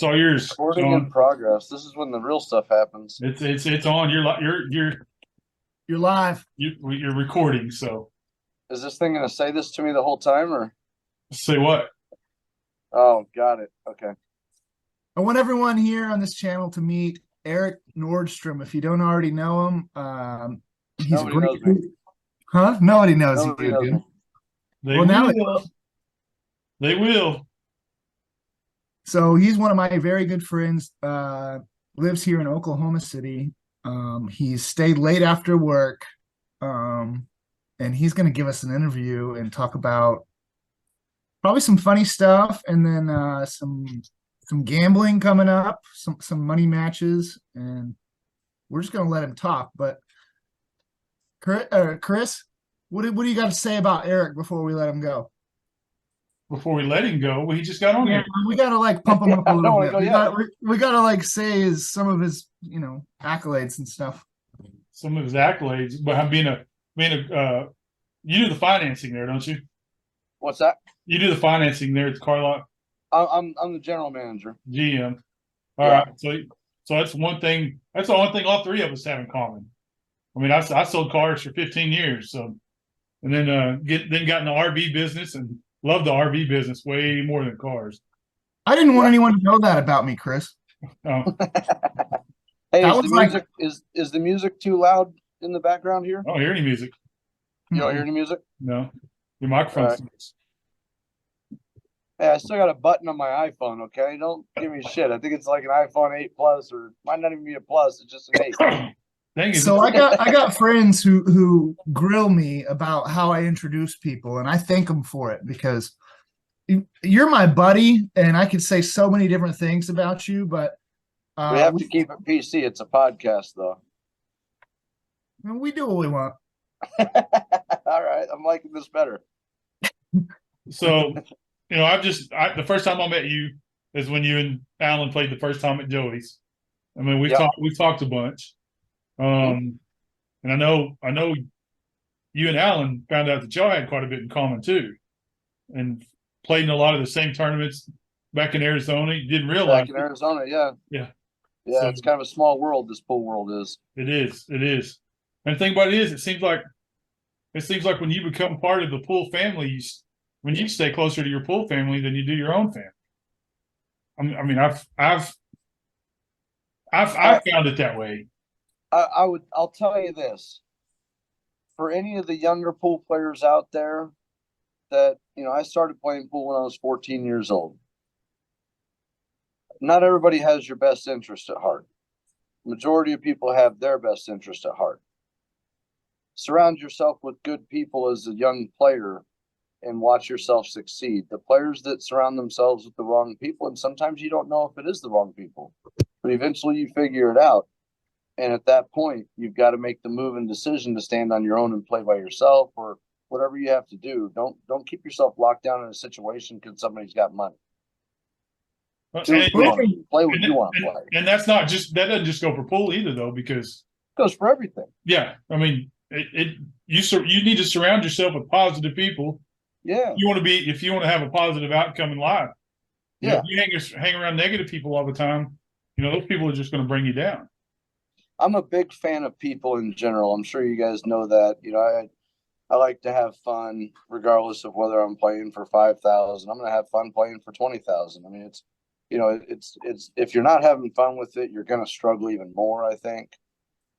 all yours, Recording in Sean. progress. This is when the real stuff happens. It's on. You're live. You're recording. So Is this thing going to say this to me the whole time, or? say what? Oh, got it. Okay. I want everyone here on this channel to meet Eric Nordstrom. If you don't already know him, he's a Nobody great. knows me. Huh? Nobody knows you, Nobody knows dude. me. They Well, now will. They will. so he's one of my very good friends. Lives here in Oklahoma City. He's stayed late after work, and he's going to give us an interview and talk about probably some funny stuff, and then some gambling coming up, some money matches, and we're just going to let him talk. But Chris, what do you got to say about Eric before we let him go? Before we let him go, well, he just got on Yeah, here. we got to like pump him up a I don't little want to bit. go We yet. got we got to like say some of his accolades and stuff. Some of his accolades, but I'm you do the financing there, don't you? What's that? You do the financing there at the car lot, I'm the general manager. GM. All Yeah. right, so that's one thing. That's the only thing all three of us have in common. I mean, I sold cars for 15 years, so and then got in the RV business and love the RV business way more than cars. I didn't want Yeah. anyone to know that about me, Chris. Oh, Hey, That is was the like- music is the music too loud in the background here? I don't hear any music. You don't hear any music? No, your microphone All right. sucks. Hey, I still got a button on my iPhone. Okay, don't give me shit. I think it's like an iPhone 8 Plus, or might not even be a Plus. It's just an 8. Dang it! So I got friends who grill me about how I introduce people, and I thank them for it because you're my buddy, and I could say so many different things about you, but We have to keep it PC. It's a podcast, though. we do what we want. All right, I'm liking this better. So, the first time I met you is when you and Alan played the first time at Joey's. I mean, we've talked a bunch. And I know you and Alan found out that y'all had quite a bit in common too, and played in a lot of the same tournaments back in Arizona. You didn't realize Back in Arizona, yeah. Yeah. Yeah, So- it's kind of a small world, this pool world is. It is. And the thing about it is, it seems like when you become part of the pool family, when you stay closer to your pool family than you do your own family. I mean, I've found it that way. I'll tell you this. For any of the younger pool players out there that, I started playing pool when I was 14 years old. Not everybody has your best interest at heart. Majority of people have their best interest at heart. Surround yourself with good people as a young player and watch yourself succeed. The players that surround themselves with the wrong people, and sometimes you don't know if it is the wrong people, but eventually you figure it out. And at that point, you've got to make the move and decision to stand on your own and play by yourself, or whatever you have to do. Don't keep yourself locked down in a situation because somebody's got money. Do what you want to do. Play what you want to play. And that doesn't just go for pool either, though, because It goes for everything. yeah, I mean, you need to surround yourself with positive people. Yeah. If you want to have a positive outcome in life. Yeah. If you hang around negative people all the time, those people are just going to bring you down. I'm a big fan of people in general. I'm sure you guys know that. I like to have fun regardless of whether I'm playing for 5,000. I'm going to have fun playing for 20,000. I mean, it's if you're not having fun with it, you're going to struggle even more, I think.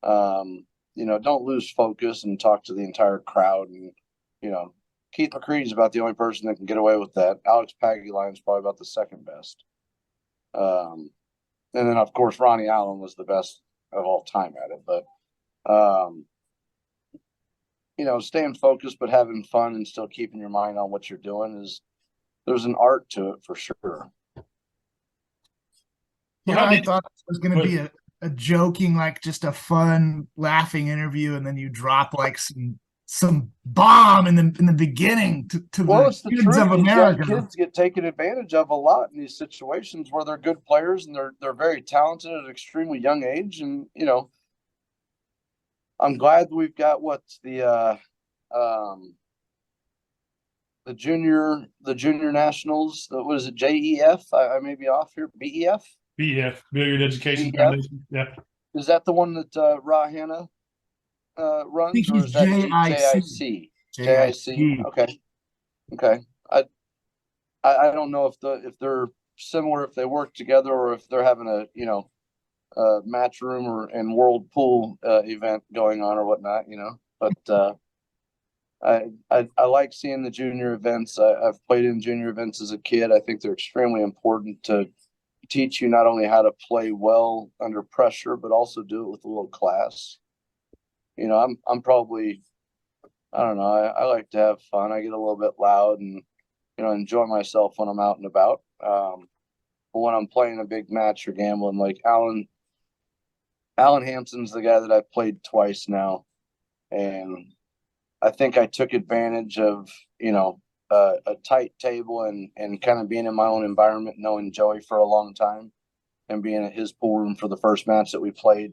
Don't lose focus and talk to the entire crowd. And, Keith McCready's about the only person that can get away with that. Alex Pagulayan's probably about the second best. And then, of course, Ronnie Allen was the best of all time at it. But, staying focused but having fun and still keeping your mind on what you're doing there's an art to it for sure. I thought it was going to be a joking, like just a fun, laughing interview, and then you drop like some bomb in the beginning to It's the kids truth. of America. Kids get taken advantage of a lot in these situations where they're good players and they're very talented at an extremely young age. And I'm glad we've got the junior nationals. What is it? JEF? I may be off here. BEF. BEF, Billiard Education BEF? Foundation. Yeah. Is that the one that Rahana runs, or he's is that JIC. JIC? Okay. Okay. I don't know if they're similar, if they work together, or if they're having a match room and world pool event going on or whatnot, But I like seeing the junior events. I've played in junior events as a kid. I think they're extremely important to teach you not only how to play well under pressure, but also do it with a little class. I'm probably, I don't know. I like to have fun. I get a little bit loud and enjoy myself when I'm out and about. But when I'm playing a big match or gambling, like Alan Hampson's the guy that I've played twice now, and I think I took advantage of a tight table and kind of being in my own environment, knowing Joey for a long time, and being at his pool room for the first match that we played,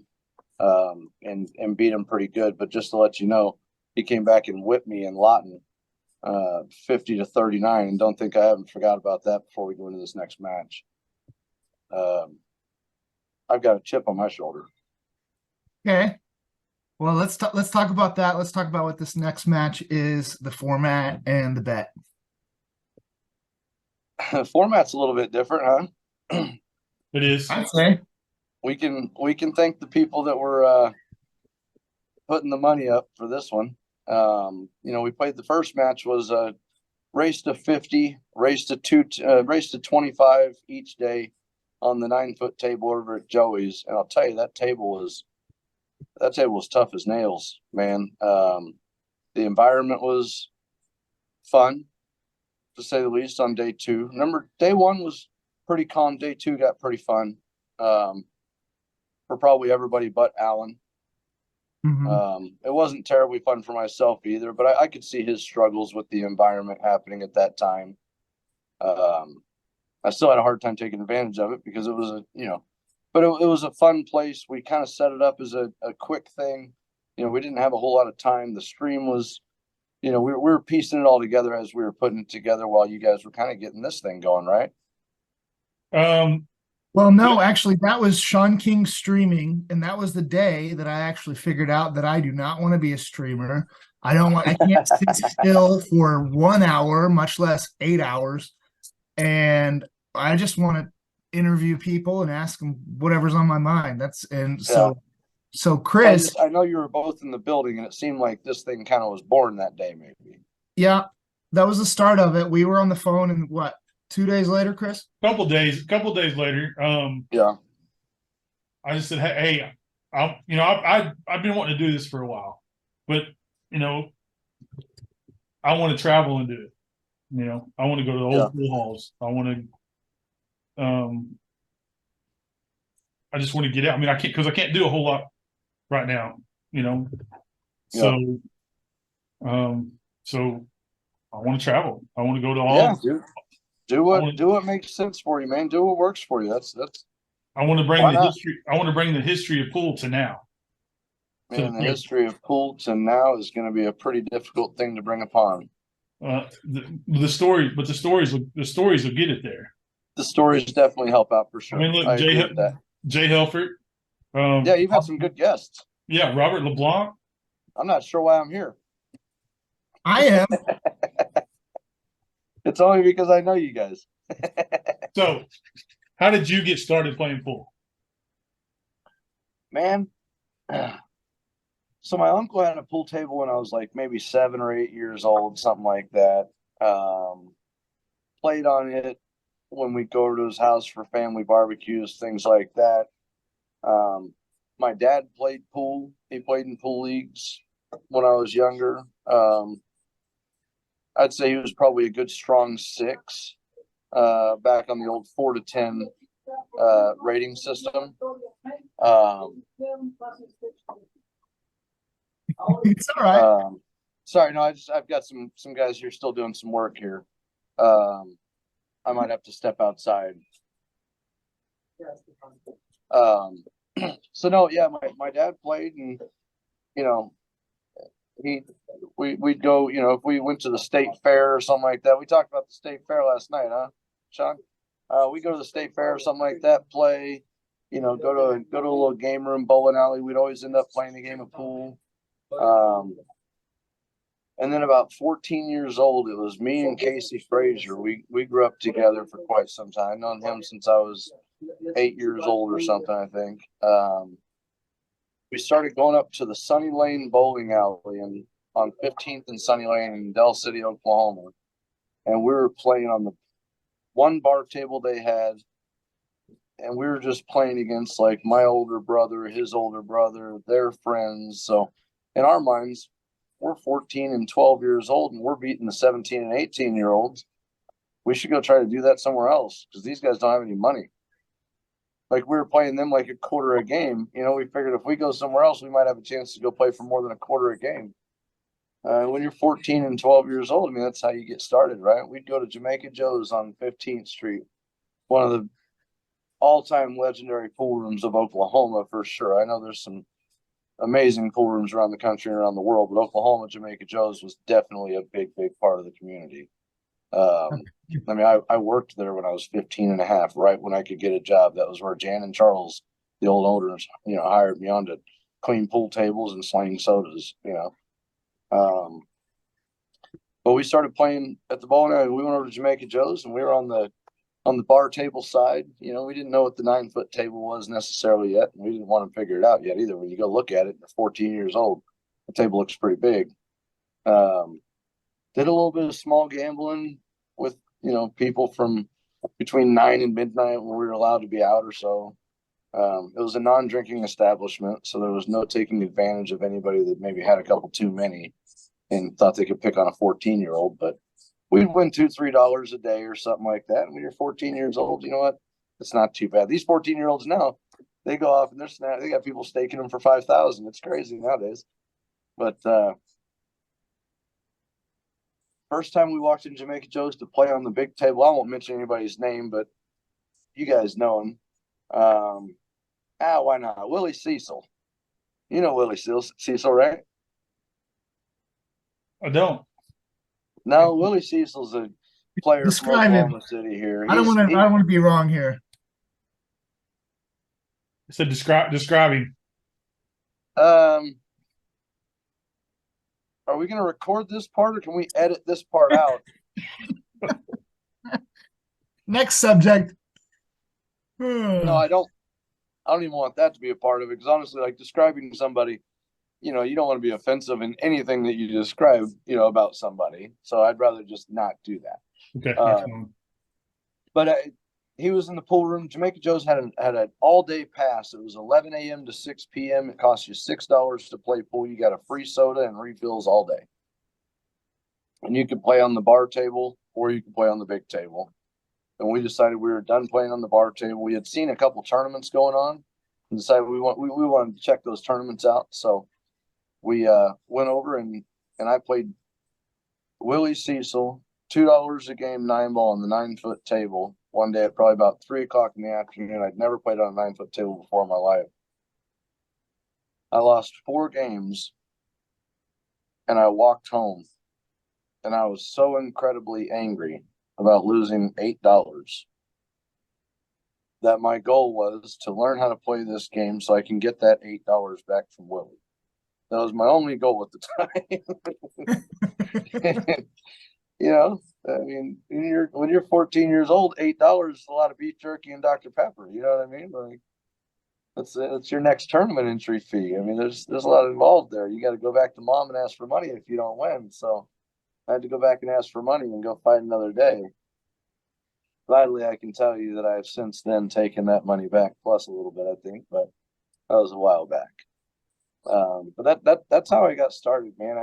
and beat him pretty good. But just to let you know, he came back and whipped me in Lawton, 50-39, and don't think I haven't forgot about that before we go into this next match. I've got a chip on my shoulder. Okay. Well, let's talk about that. Let's talk about what this next match is, the format and the bet. The format's a little bit different, huh? It is. I'd say. We can thank the people that were putting the money up for this one. We played the first match was a race to 50, race to 25 each day on the 9-foot table over at Joey's, and I'll tell you that table was tough as nails, man. The environment was fun, to say the least, on day 2. Remember, day 1 was pretty calm. Day 2 got pretty fun for probably everybody but Alan. Mm-hmm. It wasn't terribly fun for myself either, but I could see his struggles with the environment happening at that time. I still had a hard time taking advantage of it because it was but it was a fun place. We kind of set it up as a quick thing. We didn't have a whole lot of time. The stream was, we were piecing it all together as we were putting it together while you guys were kind of getting this thing going, right? Well, no, actually, that was Sean King streaming, and that was the day that I actually figured out that I do not want to be a streamer. I can't sit still for 1 hour, much less 8 hours. And I just want to interview people and ask them whatever's on my mind. So Chris, I know you were both in the building, and it seemed like this thing kind of was born that day, maybe. Yeah, that was the start of it. We were on the phone, and 2 days later, Chris? Couple days later. Yeah. I just said, hey, I've been wanting to do this for a while, but I want to travel and do it. I want to go to the old pool halls. I want to. I just want to get out. I mean, I can't do a whole lot right now. So, so I want to travel. I want to go to all. Yeah, dude. Do what makes sense for you, man. Do what works for you. That's. I want to bring the history. I want to bring the history of pool to now. Man, the history of pool to now is going to be a pretty difficult thing to bring upon. The stories will get it there. The stories definitely help out for sure. I mean, look, Jay Helfert. Yeah, you've had some good guests. Yeah, Robert LeBlanc. I'm not sure why I'm here. I am. It's only because I know you guys. So, how did you get started playing pool? Man, so my uncle had a pool table when I was like maybe 7 or 8 years old, something like that. Played on it when we go over to his house for family barbecues, things like that. My dad played pool. He played in pool leagues when I was younger. I'd say he was probably a good strong 6 back on the old 4 to 10 rating system. It's all right. Sorry, no, I've got some guys here still doing some work here. I might have to step outside. So no, yeah, my dad played, and we we'd go, if we went to the state fair or something like that. We talked about the state fair last night, huh, Sean? We go to the state fair or something like that, play, go to a little game room, bowling alley. We'd always end up playing a game of pool. And then about 14 years old, it was me and Casey Frazier. We grew up together for quite some time. I've known him since I was 8 years old or something, I think. We started going up to the Sunny Lane bowling alley on 15th and Sunny Lane in Del City, Oklahoma. And we were playing on the one bar table they had. And we were just playing against like my older brother, his older brother, their friends. So in our minds, we're 14 and 12 years old and we're beating the 17 and 18-year-olds. We should go try to do that somewhere else because these guys don't have any money. Like we were playing them like a quarter a game. We figured if we go somewhere else, we might have a chance to go play for more than a quarter a game. When you're 14 and 12 years old, I mean, that's how you get started, right? We'd go to Jamaica Joe's on 15th Street, one of the all-time legendary pool rooms of Oklahoma for sure. I know there's some amazing pool rooms around the country and around the world, but Oklahoma Jamaica Joe's was definitely a big part of the community. I mean, I worked there when I was 15 and a half, right when I could get a job. That was where Jan and Charles, the old owners, hired me on to clean pool tables and sling sodas, But we started playing at the bowling alley. We went over to Jamaica Joe's and we were on the bar table side. We didn't know what the 9-foot table was necessarily yet. And we didn't want to figure it out yet either. When you go look at it, you're 14 years old. The table looks pretty big. Did a little bit of small gambling with, people from between 9 and midnight when we were allowed to be out or so. It was a non-drinking establishment, so there was no taking advantage of anybody that maybe had a couple too many and thought they could pick on a 14-year-old. But we'd win $2-3 a day or something like that. And when you're 14 years old, you know what? It's not too bad. These 14-year-olds now, they go off and they got people staking them for $5,000. It's crazy nowadays. But first time we walked in Jamaica Joe's to play on the big table, I won't mention anybody's name, but you guys know him. Why not? Willie Cecil. You know Willie Cecil, right? I don't. No, Willie Cecil's a player Describe from him. Oklahoma City here. I don't want to be wrong here. So describe him. Are we going to record this part or can we edit this part out? Next subject. No, I don't even want that to be a part of it because honestly, like describing somebody, you don't want to be offensive in anything that you describe, about somebody. So I'd rather just not do that. Okay. But he was in the pool room. Jamaica Joe's had an all-day pass. It was 11 a.m. to 6 p.m. It cost you $6 to play pool. You got a free soda and refills all day. And you could play on the bar table or you could play on the big table. And we decided we were done playing on the bar table. We had seen a couple tournaments going on and decided we wanted to check those tournaments out. So we went over and I played Willie Cecil, $2 a game, 9-ball on the 9-foot table. One day at probably about 3:00 in the afternoon. I'd never played on a 9-foot table before in my life. I lost 4 games and I walked home and I was so incredibly angry about losing $8 that my goal was to learn how to play this game so I can get that $8 back from Willie. That was my only goal at the time. I mean, when you're 14 years old, $8 is a lot of beef jerky and Dr. Pepper. You know what I mean? Like, that's your next tournament entry fee. I mean, there's a lot involved there. You got to go back to mom and ask for money if you don't win. So I had to go back and ask for money and go fight another day. Gladly, I can tell you that I have since then taken that money back, plus a little bit, I think, but that was a while back. But that's how I got started, man.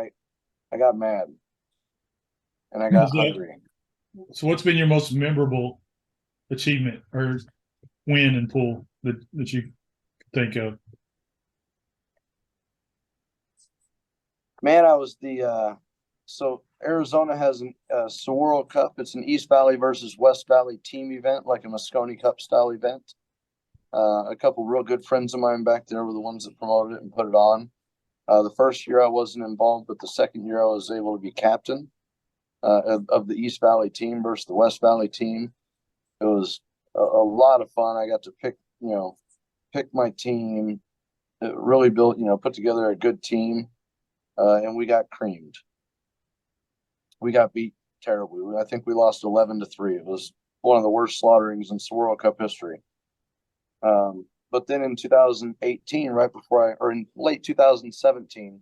I got mad. And I got hungry. So what's been your most memorable achievement or win in pool that you think of? Man, I was so Arizona has a Saguaro Cup. It's an East Valley versus West Valley team event, like a Moscone Cup style event. A couple real good friends of mine back there were the ones that promoted it and put it on. The first year I wasn't involved, but the second year I was able to be captain of the East Valley team versus the West Valley team. It was a lot of fun. I got to pick my team, really built, put together a good team, and we got creamed. We got beat terribly. I think we lost 11-3. It was one of the worst slaughterings in World Cup history. But then in 2018, or in late 2017,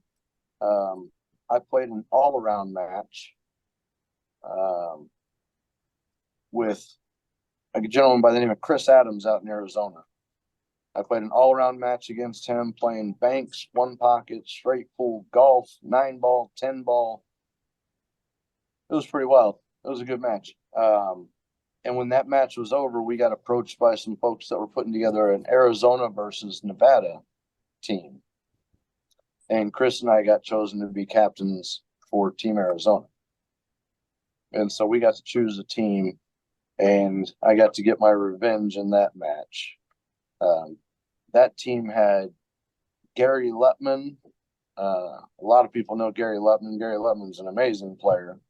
I played an all-around match with a gentleman by the name of Chris Adams out in Arizona. I played an all-around match against him, playing banks, one pocket, straight pool, golf, 9-ball, 10-ball. It was pretty wild. It was a good match. And when that match was over, we got approached by some folks that were putting together an Arizona versus Nevada team. And Chris and I got chosen to be captains for Team Arizona. And so we got to choose a team, and I got to get my revenge in that match. That team had Gary Lettman. A lot of people know Gary Lettman. Gary Lettman's an amazing player.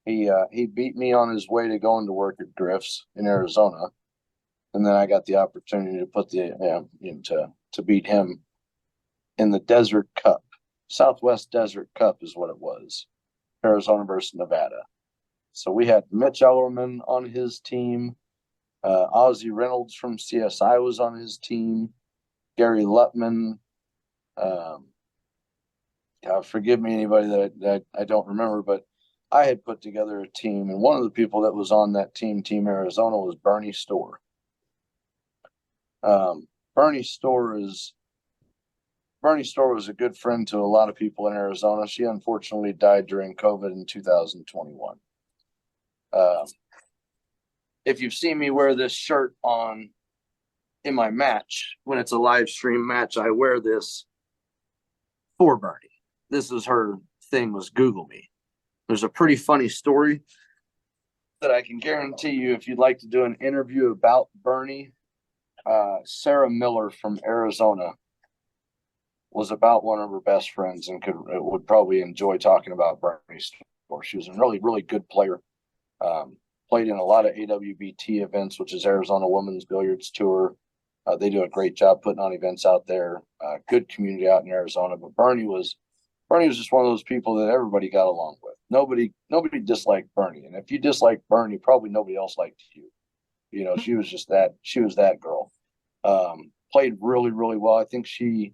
He beat me on his way to going to work at Griff's in Arizona, and then I got the opportunity to put to beat him in the Desert Cup. Southwest Desert Cup is what it was. Arizona versus Nevada. So we had Mitch Ellerman on his team. Ozzie Reynolds from CSI was on his team. Gary Lettman. Forgive me, anybody that I don't remember, but I had put together a team, and one of the people that was on that team, Team Arizona, was Bernie Storr. Bernie Storr was a good friend to a lot of people in Arizona. She unfortunately died during COVID in 2021. If you've seen me wear this shirt in my match, when it's a live stream match, I wear this for Bernie. This is her thing, was Google me. There's a pretty funny story that I can guarantee you, if you'd like to do an interview about Bernie, Sarah Miller from Arizona was about one of her best friends and would probably enjoy talking about Bernie's story. She was a really, really good player. Played in a lot of AWBT events, which is Arizona Women's Billiards Tour. They do a great job putting on events out there. Good community out in Arizona. But Bernie was just one of those people that everybody got along with. Nobody disliked Bernie. And if you disliked Bernie, probably nobody else liked you. She was just that. She was that girl. Played really, really well. I think she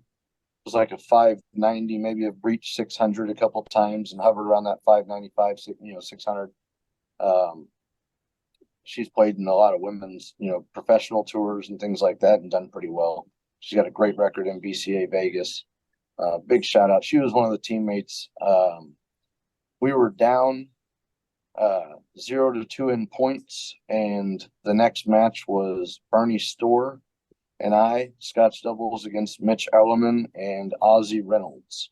was like a 590, maybe have breached 600 a couple of times and hovered around that 595, 600. She's played in a lot of women's, professional tours and things like that and done pretty well. She's got a great record in BCA Vegas. Big shout out. She was one of the teammates. We were down 0-2 in points, and the next match was Bernie Storr and I, Scotch doubles against Mitch Ellerman and Ozzie Reynolds.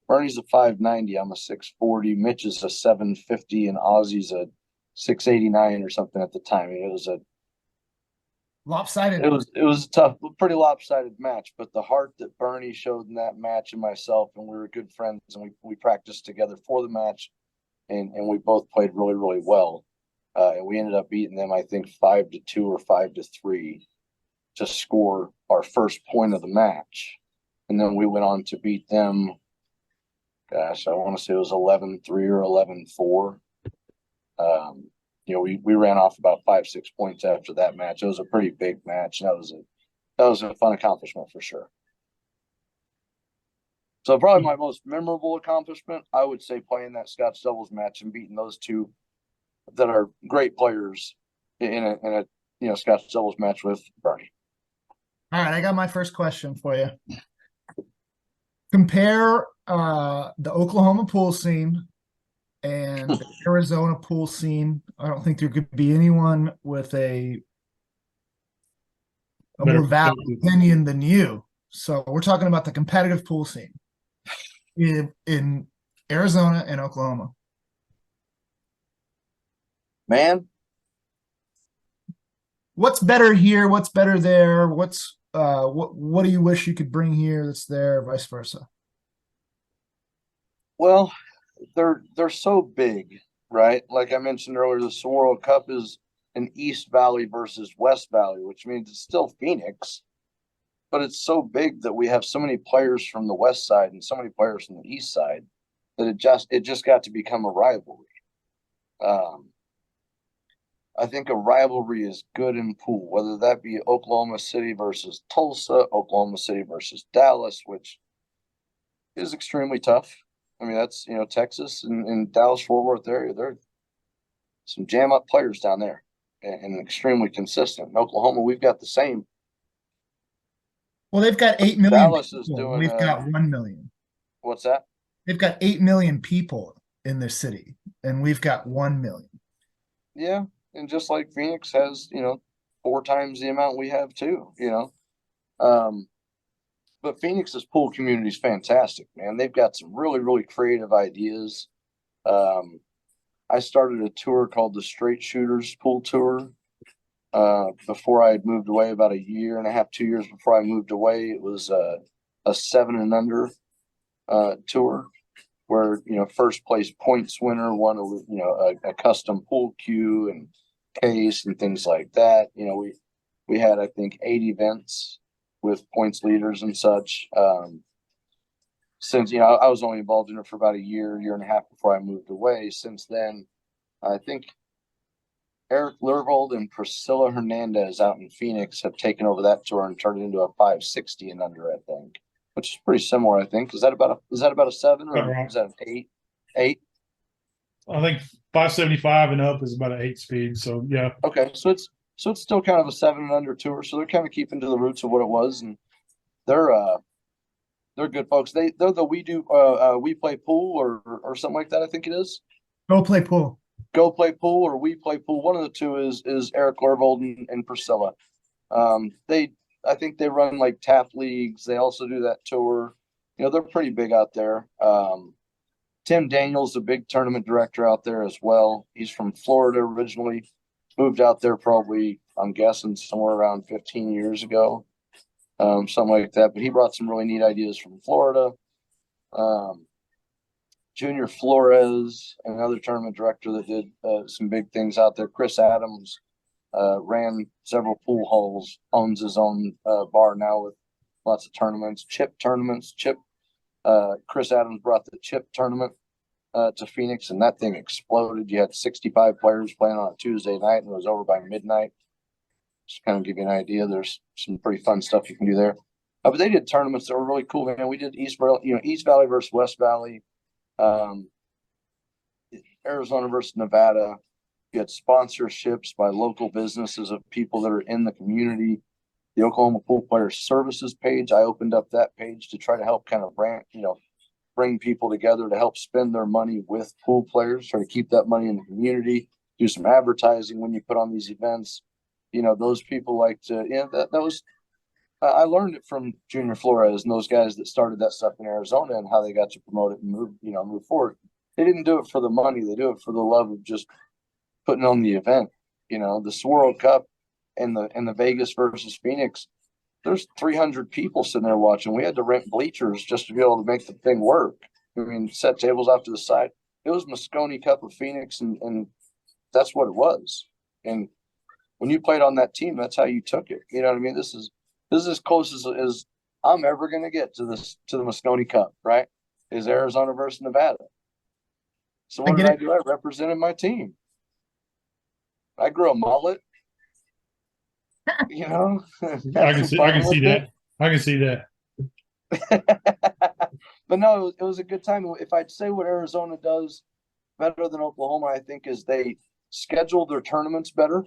Bernie's a 590. I'm a 640. Mitch is a 750, and Ozzie's a 689 or something at the time. It was a lopsided. It was a tough, pretty lopsided match, but the heart that Bernie showed in that match, and myself, and we were good friends, and we practiced together for the match, and we both played really, really well. And we ended up beating them, I think, 5-2 or 5-3 to score our first point of the match. And then we went on to beat them. Gosh, I want to say it was 11-3 or 11-4. We ran off about 5-6 points after that match. It was a pretty big match. That was a fun accomplishment for sure. So probably my most memorable accomplishment, I would say, playing that Scotch doubles match and beating those two that are great players in a Scotch doubles match with Bernie. All right, I got my first question for you. Compare the Oklahoma pool scene and the Arizona pool scene. I don't think there could be anyone with a more valid opinion than you. So we're talking about the competitive pool scene in Arizona and Oklahoma. Man, what's better here? What's better there? What do you wish you could bring here that's there, vice versa? Well, they're so big, right? Like I mentioned earlier, the World Cup is an East Valley versus West Valley, which means it's still Phoenix, but it's so big that we have so many players from the West side and so many players from the East side that it just got to become a rivalry. Um, I think a rivalry is good in pool, whether that be Oklahoma City versus Tulsa, Oklahoma City versus Dallas, which is extremely tough. I mean, that's Texas and Dallas Fort Worth area. They're some jam up players down there and extremely consistent. In Oklahoma, we've got the same. Well, they've got 8 million Dallas is people. doing We've got 1 million. what's that? They've got 8 million people in their city, and we've got 1 million. Yeah, and just like Phoenix has, 4 times the amount we have too. Um, but Phoenix's pool community is fantastic, man. They've got some really, really creative ideas. Um, I started a tour called the Straight Shooters Pool Tour before I had moved away, about a year and a half, 2 years before I moved away. It was a 7 and under tour where first place points winner won a custom pool cue and case and things like that. We had I think 8 events with points leaders and such. Since I was only involved in it for about a year and a half before I moved away. Since then, I think Eric Lervold and Priscilla Hernandez out in Phoenix have taken over that tour and turned it into a 560 and under, I think, which is pretty similar. I think is that about a 7 or is that an 8? 8. I think 575 and up is about an 8 speed. So yeah. Okay, so it's still kind of a 7 and under tour. So they're kind of keeping to the roots of what it was, and they're good folks. They're the we play pool or something like that. I think it is. Go play pool. Go play pool or we play pool. One of the two is Eric Lervold and Priscilla. I think they run like tap leagues. They also do that tour. They're pretty big out there. Tim Daniels, the big tournament director out there as well. He's from Florida originally, moved out there probably, I'm guessing, somewhere around 15 years ago, something like that. But he brought some really neat ideas from Florida. Junior Flores, another tournament director that did some big things out there. Chris Adams ran several pool halls, owns his own bar now with lots of tournaments, chip tournaments. Chris Adams brought the chip tournament to Phoenix, and that thing exploded. You had 65 players playing on a Tuesday night, and it was over by midnight. Just kind of give you an idea. There's some pretty fun stuff you can do there. But they did tournaments that were really cool, man. We did East Valley versus West Valley, Arizona versus Nevada. You had sponsorships by local businesses of people that are in the community. The Oklahoma Pool Players Services page, I opened up that page to try to help kind of bring people together to help spend their money with pool players, try to keep that money in the community, do some advertising when you put on these events. Those people like to, that was, I learned it from Junior Flores and those guys that started that stuff in Arizona and how they got to promote it and move forward. They didn't do it for the money. They do it for the love of just putting on the event. The World Cup and the Vegas versus Phoenix, there's 300 people sitting there watching. We had to rent bleachers just to be able to make the thing work. I mean, set tables off to the side. It was Moscone Cup of Phoenix, and that's what it was. And when you played on that team, that's how you took it. You know what I mean? This is as close as I'm ever going to get to the Moscone Cup, right? Is Arizona versus Nevada. So what did I do? I represented my team. I grew a mullet. I can see that. I can see that. But no, it was a good time. If I'd say what Arizona does better than Oklahoma, I think is they schedule their tournaments better.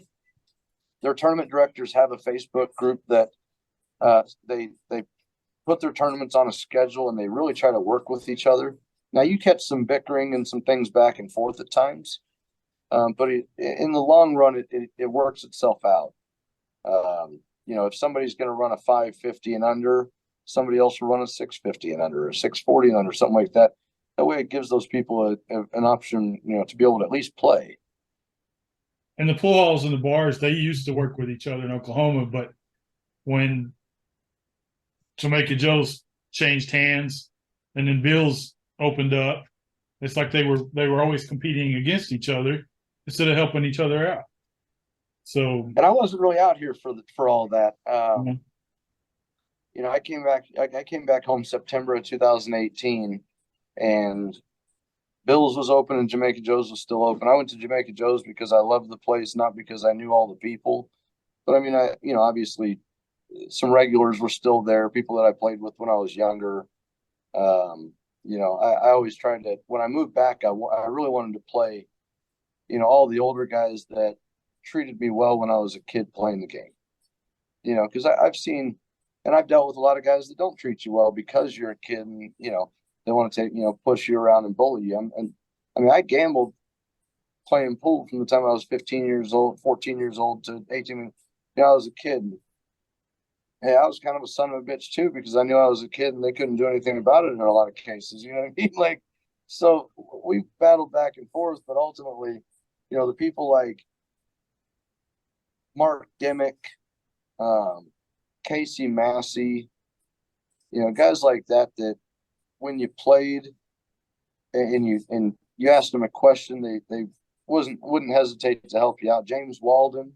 Their tournament directors have a Facebook group that they put their tournaments on a schedule and they really try to work with each other. Now you catch some bickering and some things back and forth at times, but in the long run, it works itself out. If somebody's going to run a 550 and under, somebody else will run a 650 and under, or 640 and under, something like that. That way, it gives those people an option, to be able to at least play. And the pool halls and the bars, they used to work with each other in Oklahoma, but when Jamaica Joe's changed hands and then Bill's opened up, it's like they were always competing against each other instead of helping each other out. So, and I wasn't really out here for all that. Mhm. You know, I came back home September of 2018, and Bill's was open and Jamaica Joe's was still open. I went to Jamaica Joe's because I loved the place, not because I knew all the people. But I mean, you know, obviously some regulars were still there, people that I played with when I was younger. You know, I always tried to, when I moved back, I really wanted to play, you know, all the older guys that treated me well when I was a kid playing the game. You know, because I've seen, and I've dealt with a lot of guys that don't treat you well because you're a kid, and you know they want to take, you know, push you around and bully you. And I mean, I gambled playing pool from the time I was 15 years old, 14 years old to 18. You know, I was a kid. Hey, I was kind of a son of a bitch too because I knew I was a kid and they couldn't do anything about it in a lot of cases. You know what I mean? Like, so we battled back and forth, but ultimately, you know, the people like Mark Dimmick, Casey Massey, you know, guys like that, that when you played and you asked them a question, they wouldn't hesitate to help you out. James Walden,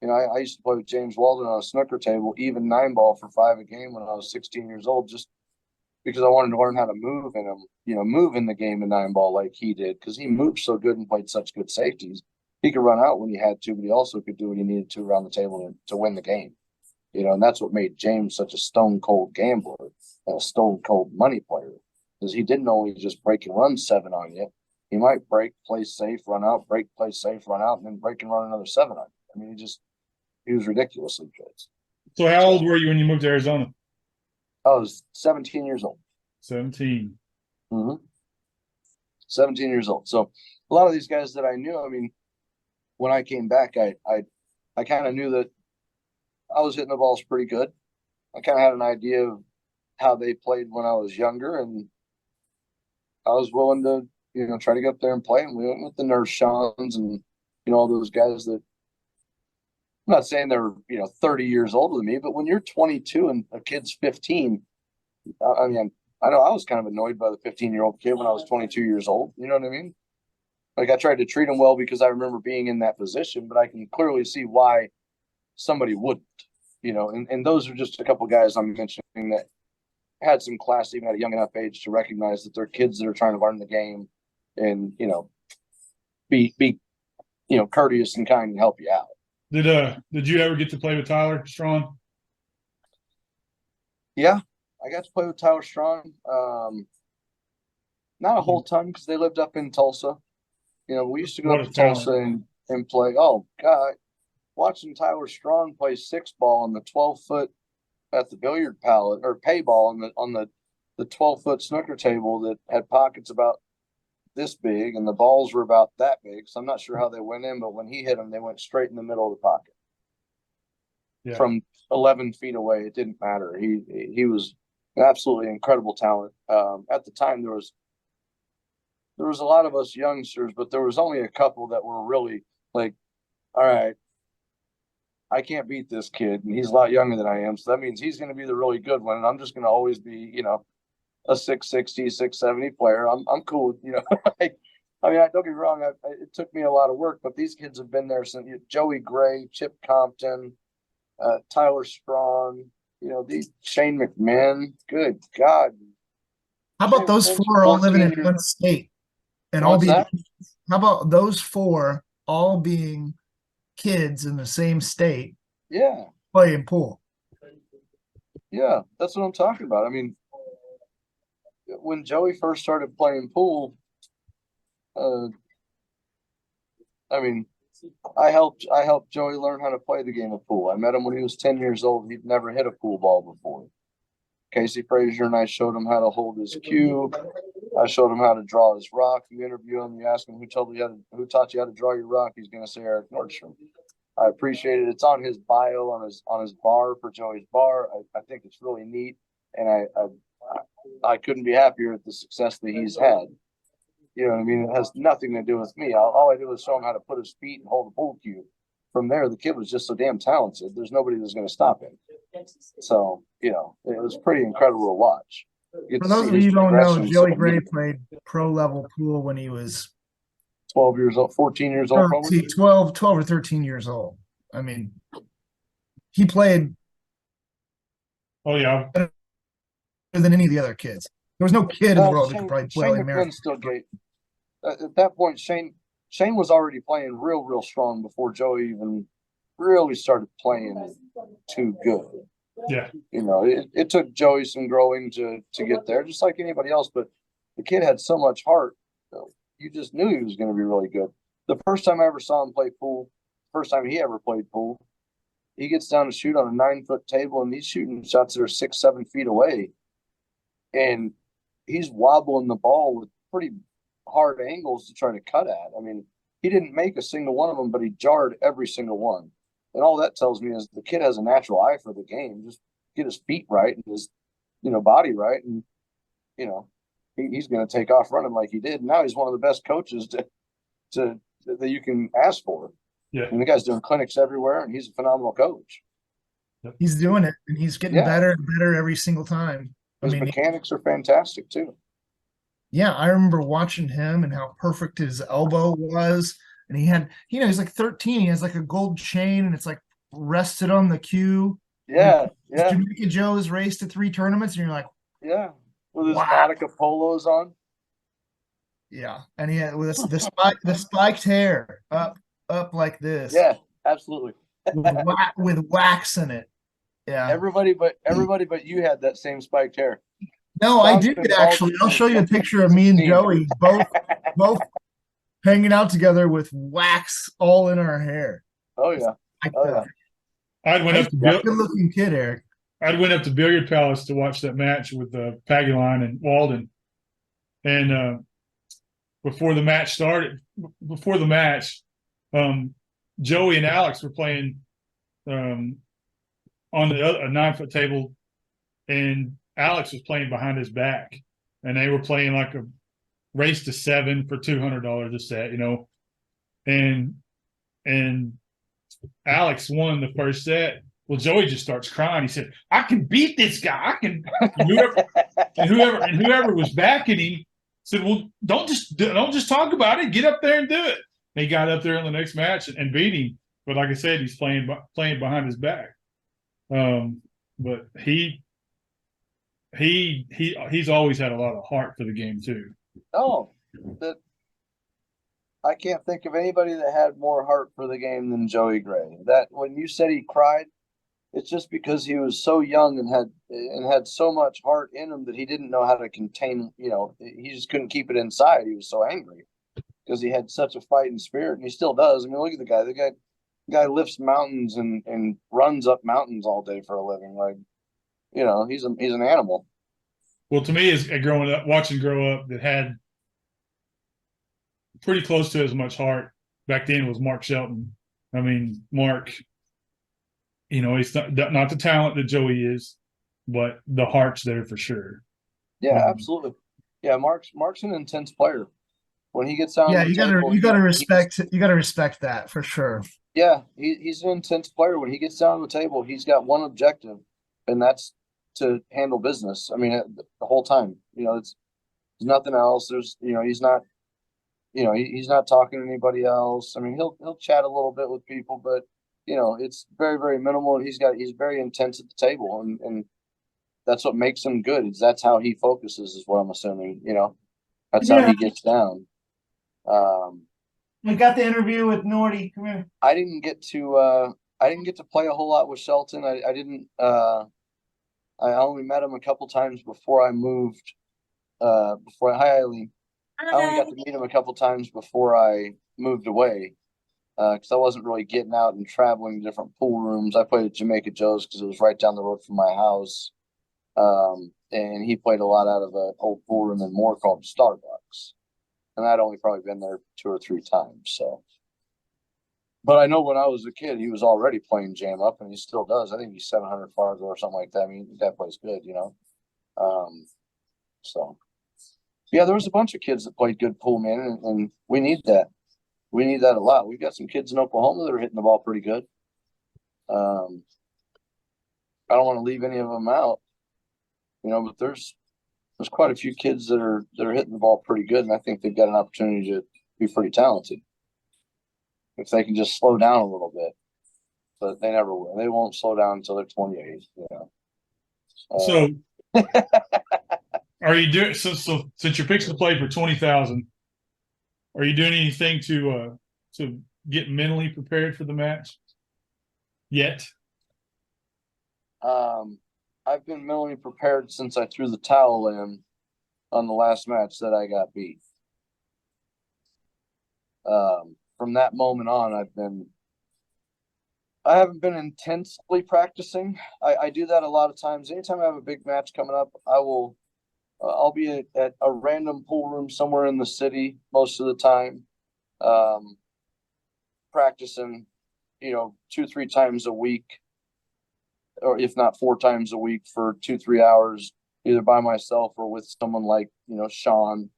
you know, I used to play with James Walden on a snooker table, even 9-ball for 5 a game when I was 16 years old, just because I wanted to learn how to move in him, you know, move in the game of 9-ball like he did, because he moved so good and played such good safeties. He could run out when he had to, but he also could do what he needed to around the table to win the game. You know, and that's what made James such a stone cold gambler and a stone cold money player, because he didn't only just break and run 7 on you. He might break, play safe, run out, break, play safe, run out, and then break and run another 7 on you. I mean, he was ridiculously good. so how old were you when you moved to Arizona? I was 17 years old. 17. Mm-hmm. 17 years old. So a lot of these guys that I knew, I mean, when I came back, I kind of knew that I was hitting the balls pretty good. I kind of had an idea of how they played when I was younger, and I was willing to, you know, try to get up there and play. And we went with the Nordstrom and, you know, all those guys that, I'm not saying they're, you know, 30 years older than me, but when you're 22 and a kid's 15, I mean, I know I was kind of annoyed by the 15-year-old kid when I was 22 years old. You know what I mean? Like, I tried to treat him well because I remember being in that position, but I can clearly see why somebody wouldn't, you know, and those are just a couple guys I'm mentioning that had some class even at a young enough age to recognize that they're kids that are trying to learn the game and, you know, be, you know, courteous and kind and help you out. Did you ever get to play with Tyler Strong? Yeah, I got to play with Tyler Strong. Not a whole ton because they lived up in Tulsa. You know, we used to go What up a to Tulsa talent. and play. Oh God, watching Tyler Strong play 6-ball on the 12-foot at the billiard pallet or pay ball on the 12-foot snooker table that had pockets about this big and the balls were about that big. So I'm not sure how they went in, but when he hit them, they went straight in the middle of the pocket. Yeah. From 11 feet away. It didn't matter. He was an absolutely incredible talent. At the time, there was a lot of us youngsters, but there was only a couple that were really like, all right, I can't beat this kid, and he's a lot younger than I am, so that means he's going to be the really good one, and I'm just going to always be, you know, a 660, 670 player. I'm cool, you know. I mean, don't get me wrong. It took me a lot of work, but these kids have been there since Joey Gray, Chip Compton, Tyler Strong, you know, these Shane McMahon. Good God. How about Shane those McMahon's four all living in 14 years. one state and all What's being? that? How about those four all being kids in the same state Yeah, playing pool? yeah, that's what I'm talking about. I mean, when Joey first started playing pool, uh, I mean, I helped Joey learn how to play the game of pool. I met him when he was 10 years old. He'd never hit a pool ball before. Casey Frazier and I showed him how to hold his cue. I showed him how to draw his rock. You interview him, you ask him who taught you how to draw your rock. He's going to say Eric Nordstrom. I appreciate it. It's on his bio on his bar for Joey's bar. I think it's really neat, and I couldn't be happier at the success that he's had. You know what I mean? It has nothing to do with me. All I did was show him how to put his feet and hold a pool cue. From there, the kid was just so damn talented. There's nobody that's going to stop him. So, you know, it was pretty incredible to watch. get For to those see of his you who don't know, progression. Joey So, Gray played pro level pool when he was 12 years old, 14 years old, probably. 12 or 13 years old. I mean, he played Oh yeah, better than any of the other kids. There was no kid in the world who could probably play Shane like American. McGlynn still gave. At that point, Shane was already playing real strong before Joey even really started playing too good. yeah, You know, it took Joey some growing to get there, just like anybody else. But the kid had so much heart. You just knew he was going to be really good. The first time I ever saw him play pool, first time he ever played pool, he gets down to shoot on a 9-foot table, and he's shooting shots that are 6-7 feet away, and he's wobbling the ball with pretty hard angles to try to cut at. I mean, he didn't make a single one of them, but he jarred every single one. And all that tells me is the kid has a natural eye for the game. Just get his feet right and his, body right, and he's going to take off running like he did. And now he's one of the best coaches to that you can ask for. yeah. And the guy's doing clinics everywhere, and he's a phenomenal coach. He's doing it, and he's getting better and better every single time. His mechanics are fantastic too. Yeah, I remember watching him and how perfect his elbow was. And he had, he's like 13. He has like a gold chain, and it's like rested on the cue. Yeah. Jamaica Joe's raced to 3 tournaments, and you're like, with his Nautica polos on. Yeah, and he had with the spiked hair up like this. Yeah, absolutely. with wax in it. Yeah. Everybody but you had that same spiked hair. No, I did actually. I'll show you a picture of me and Joey both hanging out together with wax all in our hair. Oh yeah. I went up to good looking kid, Eric. I went up to Billiard Palace to watch that match with Paguline and Walden, and before the match started, Joey and Alex were playing on a 9-foot table, and Alex was playing behind his back, and they were playing like a race to 7 for $200 a set, and Alex won the first set. Well, Joey just starts crying. He said, "I can beat this guy. I can." And whoever was backing him said, "Well, don't just talk about it. Get up there and do it." And he got up there in the next match and beat him. But like I said, he's playing behind his back. But he's always had a lot of heart for the game too. Oh, I can't think of anybody that had more heart for the game than Joey Gray. That when you said he cried, it's just because he was so young and had so much heart in him that he didn't know how to contain. He just couldn't keep it inside. He was so angry because he had such a fighting spirit, and he still does. I mean, look at the guy. The guy lifts mountains and runs up mountains all day for a living. Like, he's an animal. Well, to me, as watching grow up, that had pretty close to as much heart back then was Mark Shelton. I mean, Mark, he's not the talent that Joey is, but the heart's there for sure. Yeah, absolutely. Yeah, Mark's an intense player. When he gets down, you gotta respect that for sure. Yeah, he's an intense player. When he gets down on the table, he's got one objective, and that's to handle business. I mean, the whole time. There's nothing else. There's he's not. He's not talking to anybody else. I mean, he'll chat a little bit with people, but it's very, very minimal. And he's very intense at the table, and that's what makes him good. That's how he focuses, is what I'm assuming. That's how he gets down. We got the interview with Nordy. Come here. I didn't get to play a whole lot with Shelton. I didn't. I only met him a couple times before I moved. Hi, Eileen. I only got to meet him a couple times before I moved away, because I wasn't really getting out and traveling to different pool rooms. I played at Jamaica Joe's because it was right down the road from my house, and he played a lot out of an old pool room in Moore called Starbucks, and I'd only probably been there 2 or 3 times. So, but I know when I was a kid, he was already playing jam up, and he still does. I think he's 700 Fargo or something like that. I mean, that plays good, So. Yeah, there was a bunch of kids that played good pool, man, and we need that. We need that a lot. We've got some kids in Oklahoma that are hitting the ball pretty good. I don't want to leave any of them out, but there's there's quite a few kids that are hitting the ball pretty good, and I think they've got an opportunity to be pretty talented if they can just slow down a little bit. But they never will. They won't slow down until they're 28. You know. So, are you doing so since you're fixing to play for 20,000? Are you doing anything to get mentally prepared for the match yet? I've been mentally prepared since I threw the towel in on the last match that I got beat. From that moment on, I haven't been intensely practicing. I do that a lot of times. Anytime I have a big match coming up, I'll be at a random pool room somewhere in the city most of the time, practicing, 2-3 times a week, or if not 4 times a week for 2-3 hours, either by myself or with someone like, Sean,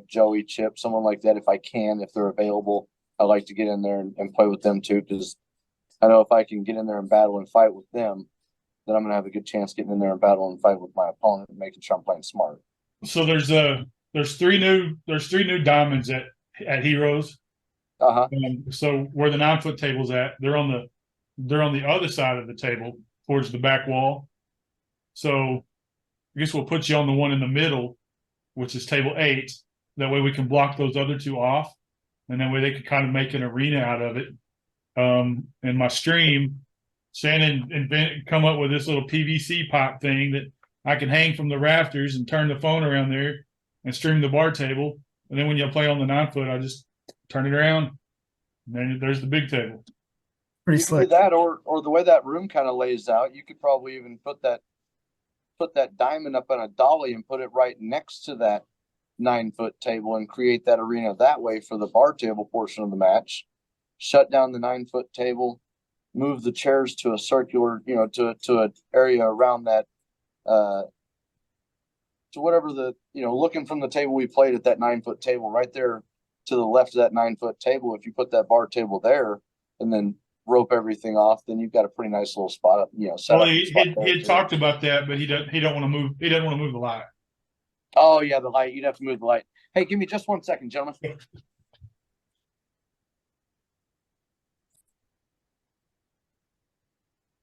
Joey, Chip, someone like that. If I can, if they're available, I like to get in there and play with them too, because I know if I can get in there and battle and fight with them, then I'm going to have a good chance getting in there and battle and fight with my opponent and making sure I'm playing smart. So there's 3 new diamonds at Heroes. So where the 9-foot table's at, they're on the other side of the table towards the back wall. So I guess we'll put you on the one in the middle, which is table 8. That way we can block those other 2 off, and that way they can kind of make an arena out of it. In my stream, Shannon come up with this little PVC pipe thing that I can hang from the rafters and turn the phone around there and stream the bar table. And then when you play on the 9-foot, I just turn it around, and then there's the big table. Pretty you slick. Can do that, or the way that room kind of lays out, you could probably even put that diamond up on a dolly and put it right next to that 9-foot table and create that arena that way for the bar table portion of the match. Shut down the 9-foot table, move the chairs to a circular, to an area around that, to whatever looking from the table we played at that 9-foot table right there to the left of that 9-foot table. If you put that bar table there and then rope everything off, then you've got a pretty nice little spot up, set up. He had talked about that, but he don't want to move. He doesn't want to move the light. Oh yeah, the light. You'd have to move the light. Hey, give me just 1 second, gentlemen.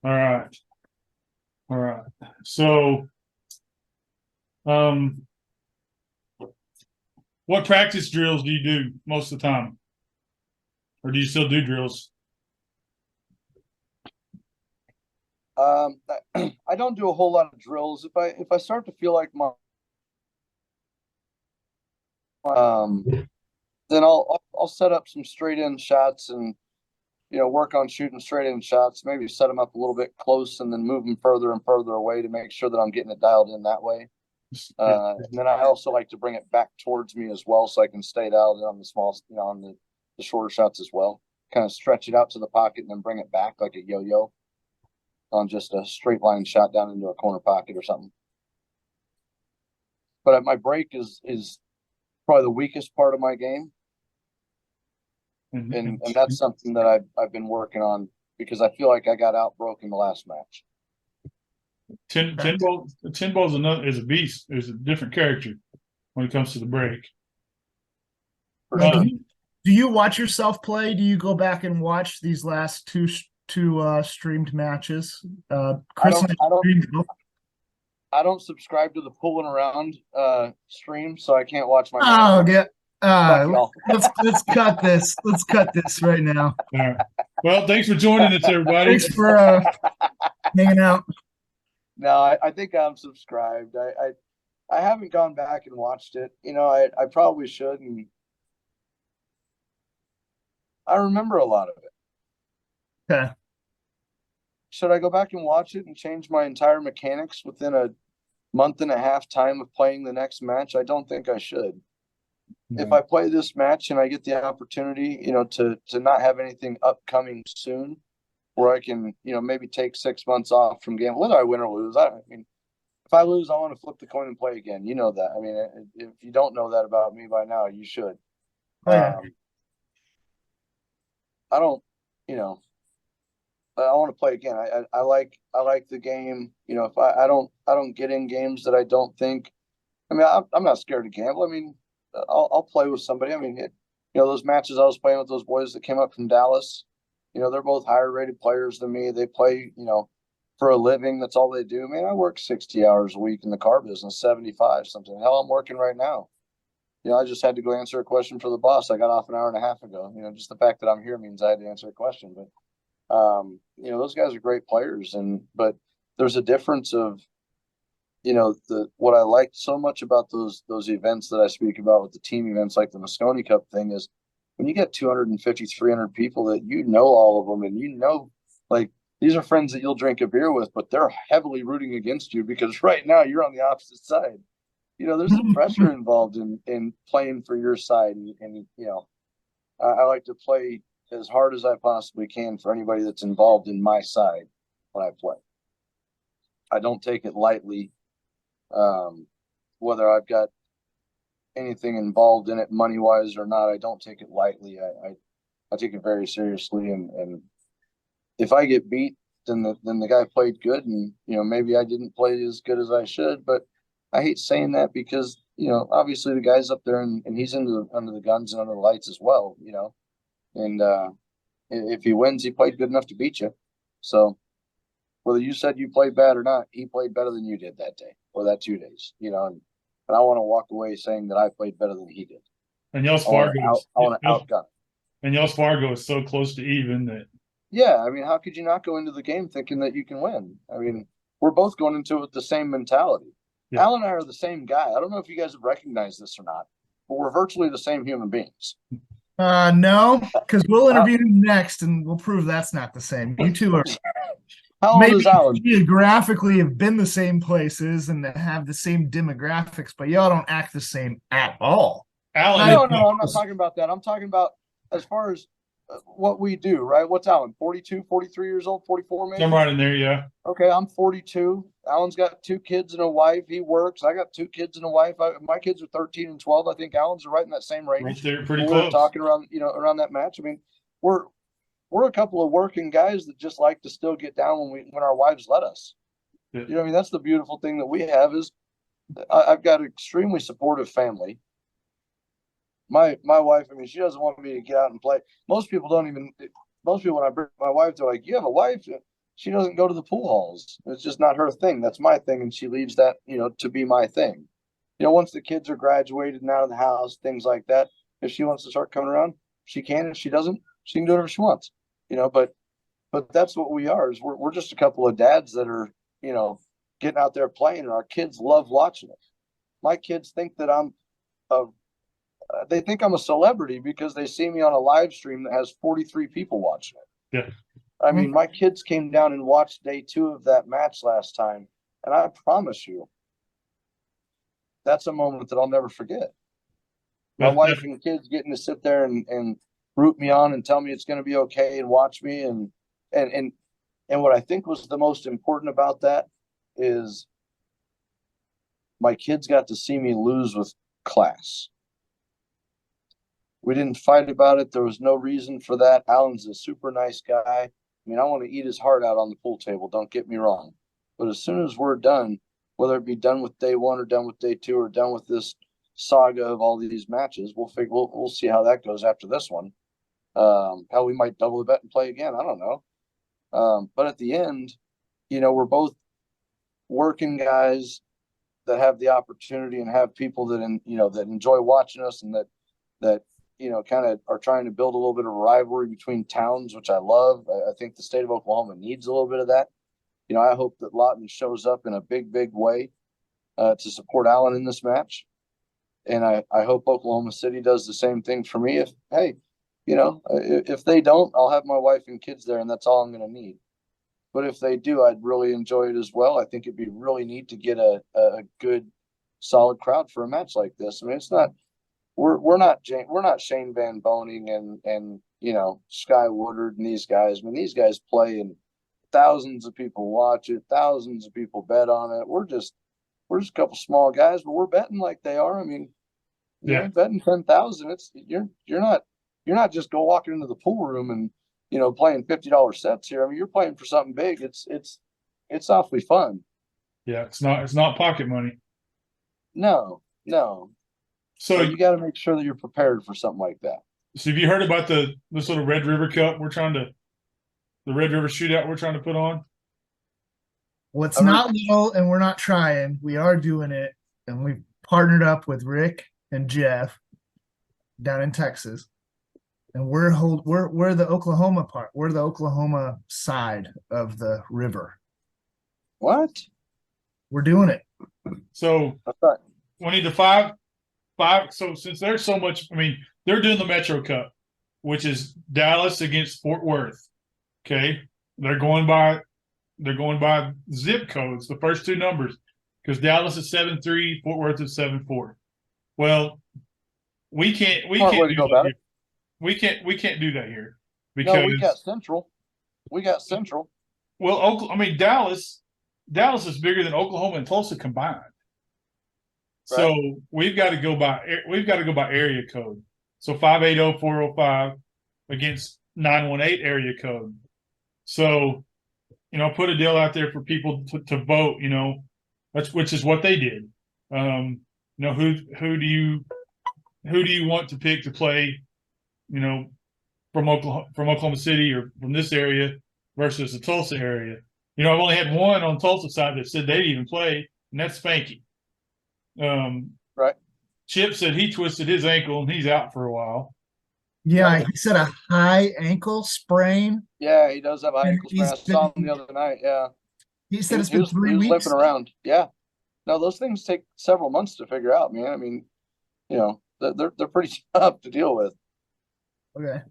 All right. So, what practice drills do you do most of the time, or do you still do drills? I don't do a whole lot of drills. If I start to feel like then I'll set up some straight in shots and work on shooting straight in shots. Maybe set them up a little bit close and then move them further and further away to make sure that I'm getting it dialed in that way. And then I also like to bring it back towards me as well, so I can stay dialed in on the small, on the shorter shots as well. Kind of stretch it out to the pocket and then bring it back like a yo-yo on just a straight line shot down into a corner pocket or something. But my break is probably the weakest part of my game. And that's something that I've been working on, because I feel like I got outbroken the last match. Tin Ball is a beast. There's a different character when it comes to the break. Do you watch yourself play? Do you go back and watch these last two streamed matches? Chris, I don't subscribe to the pulling around stream, so I can't watch my. Oh yeah. Let's cut this. Let's cut this right now. Well, thanks for joining us, everybody. Thanks for hanging out. No, I think I'm subscribed. I haven't gone back and watched it. I probably should, and I remember a lot of it. Okay. Should I go back and watch it and change my entire mechanics within a month and a half time of playing the next match? I don't think I should. If I play this match and I get the opportunity, to not have anything upcoming soon, where I can, maybe take 6 months off from game, whether I win or lose. If I lose, I want to flip the coin and play again. You know that. If you don't know that about me by now, you should. Oh, yeah. I don't, I want to play again. I like the game. You know, if I don't get in games that I don't think. I mean, I'm not scared to gamble. I mean, I'll play with somebody. I mean, you know, those matches I was playing with those boys that came up from Dallas. You know, they're both higher rated players than me. They play, you know, for a living. That's all they do. Man, I work 60 hours a week in the car business, 75 something. Hell, I'm working right now. You know, I just had to go answer a question for the boss. I got off an hour and a half ago. You know, just the fact that I'm here means I had to answer a question. But you know, those guys are great players, but there's a difference of, you know, what I liked so much about those events that I speak about with the team events like the Moscone Cup thing is when you get 250, 300 people that you know all of them, and you know, like, these are friends that you'll drink a beer with, but they're heavily rooting against you because right now you're on the opposite side. You know, there's some pressure involved in playing for your side, and you know, I like to play as hard as I possibly can for anybody that's involved in my side when I play. I don't take it lightly, whether I've got anything involved in it money wise or not. I don't take it lightly. I take it very seriously, and if I get beat, then the guy played good, and you know, maybe I didn't play as good as I should, but I hate saying that because, you know, obviously the guy's up there and he's under the guns and under the lights as well, you know. And if he wins, he played good enough to beat you. So whether you said you played bad or not, he played better than you did that day or that 2 days, you know. And I want to walk away saying that I played better than he did. And y'all's Fargo, I want to outgun. And y'all's Fargo is so close to even that. Yeah, I mean, how could you not go into the game thinking that you can win? I mean, we're both going into it with the same mentality. Yeah. Al and I are the same guy. I don't know if you guys have recognized this or not, but we're virtually the same human beings. No, because we'll interview him next, and we'll prove that's not the same. You two are how old is Alan? Geographically have been the same places and have the same demographics, but y'all don't act the same at all. Alan, no, I'm not talking about that. I'm talking about as far as what we do, right? What's Alan? 42, 43 years old, 44 maybe? I'm right in there, yeah. Okay, I'm 42. Alan's got 2 kids and a wife. He works. I got 2 kids and a wife. My kids are 13 and 12. I think Alan's right in that same range. Right there, pretty close. We're talking around, you know, around that match. I mean, we're a couple of working guys that just like to still get down when our wives let us. Yeah. You know what I mean? That's the beautiful thing that we have is I've got an extremely supportive family. My wife, I mean, she doesn't want me to get out and play. Most people, when I bring my wife, they're like, "You have a wife?" She doesn't go to the pool halls. It's just not her thing. That's my thing, and she leaves that, you know, to be my thing. You know, once the kids are graduated and out of the house, things like that, if she wants to start coming around, she can. If she doesn't, she can do whatever she wants. You know, but that's what we are. Is we're just a couple of dads that are, you know, getting out there playing, and our kids love watching it. My kids think that they think I'm a celebrity because they see me on a live stream that has 43 people watching it. Yeah. I mean, my kids came down and watched day 2 of that match last time, and I promise you, that's a moment that I'll never forget. My wife and kids getting to sit there and root me on and tell me it's going to be okay and watch me, and what I think was the most important about that is my kids got to see me lose with class. We didn't fight about it. There was no reason for that. Alan's a super nice guy. I mean, I want to eat his heart out on the pool table. Don't get me wrong. But as soon as we're done, whether it be done with day 1 or done with day 2 or done with this saga of all these matches, we'll see how that goes after this one. How we might double the bet and play again. I don't know. But at the end, you know, we're both working guys that have the opportunity and have people that, you know, that enjoy watching us and that, you know, kind of are trying to build a little bit of a rivalry between towns, which I love. I think the state of Oklahoma needs a little bit of that. You know, I hope that Lawton shows up in a big, big way to support Allen in this match. And I hope Oklahoma City does the same thing for me. If they don't, I'll have my wife and kids there, and that's all I'm going to need. But if they do, I'd really enjoy it as well. I think it'd be really neat to get a good, solid crowd for a match like this. I mean, it's not. We're not Shane Van Boning and you know, Sky Woodard and these guys. I mean, these guys play and thousands of people watch it, thousands of people bet on it. We're just a couple small guys, but we're betting like they are. I mean, you know, betting 10,000. It's you're not just go walking into the pool room playing $50 sets here. I mean, you're playing for something big. It's awfully fun. Yeah, it's not pocket money. No. So But you got to make sure that you're prepared for something like that. So have you heard about the sort of Red River Cup the Red River Shootout we're trying to put on? Well, it's not little, and we're not trying. We are doing it, and we've partnered up with Rick and Jeff down in Texas, and we're the Oklahoma part. We're the Oklahoma side of the river. What? We're doing it. So Okay. we need the five. So since there's so much, I mean, they're doing the Metro Cup, which is Dallas against Fort Worth. Okay, they're going by zip codes, the first two numbers, because Dallas is 7-3, Fort Worth is 7-4. Well, we can't do that here. We can't do that here because no, we got Central. Well, I mean Dallas is bigger than Oklahoma and Tulsa combined. Right. So we've got to go by area code. So 580-405 against 918 area code. So, put a deal out there for people to vote. Which is what they did. Who do you want to pick to play? From Oklahoma City or from this area versus the Tulsa area. I've only had one on Tulsa side that said they'd even play, and that's Spanky. Right. Chip said he twisted his ankle and he's out for a while. Yeah, he said a high ankle sprain. Yeah, he does have a high ankle sprain. I saw him the other night. Yeah. He said it's been 3 weeks. He was limping around. Yeah. No, those things take several months to figure out, man. I mean, they're pretty tough to deal with. Okay.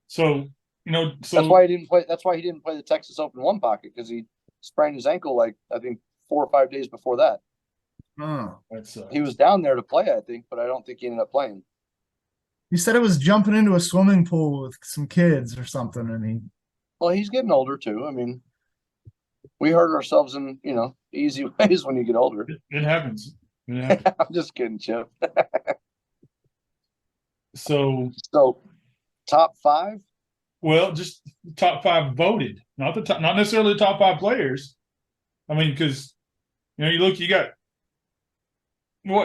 So that's why he didn't play. That's why he didn't play the Texas Open one pocket, because he sprained his ankle I think 4 or 5 days before that. Oh, he was down there to play, I think, but I don't think he ended up playing. He said it was jumping into a swimming pool with some kids or something, and he's getting older too. I mean, we hurt ourselves in easy ways when you get older. It happens. I'm just kidding, Chip. So top 5. Well, just top 5 voted, not necessarily the top 5 players. I mean, because you got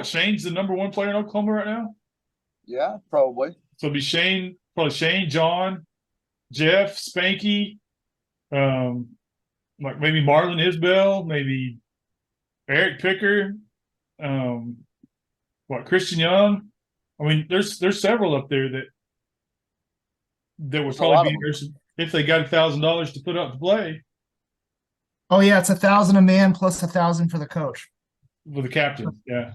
Shane's the number 1 player in Oklahoma right now. Yeah, probably. So it'd be Shane, John, Jeff, Spanky, like maybe Marlon Isbell, maybe Eric Picker, Christian Young. I mean, there's several up there that would probably be there if they got $1,000 to put up to play. Oh yeah, it's $1,000 a man plus $1,000 for the coach. With the captain, yeah.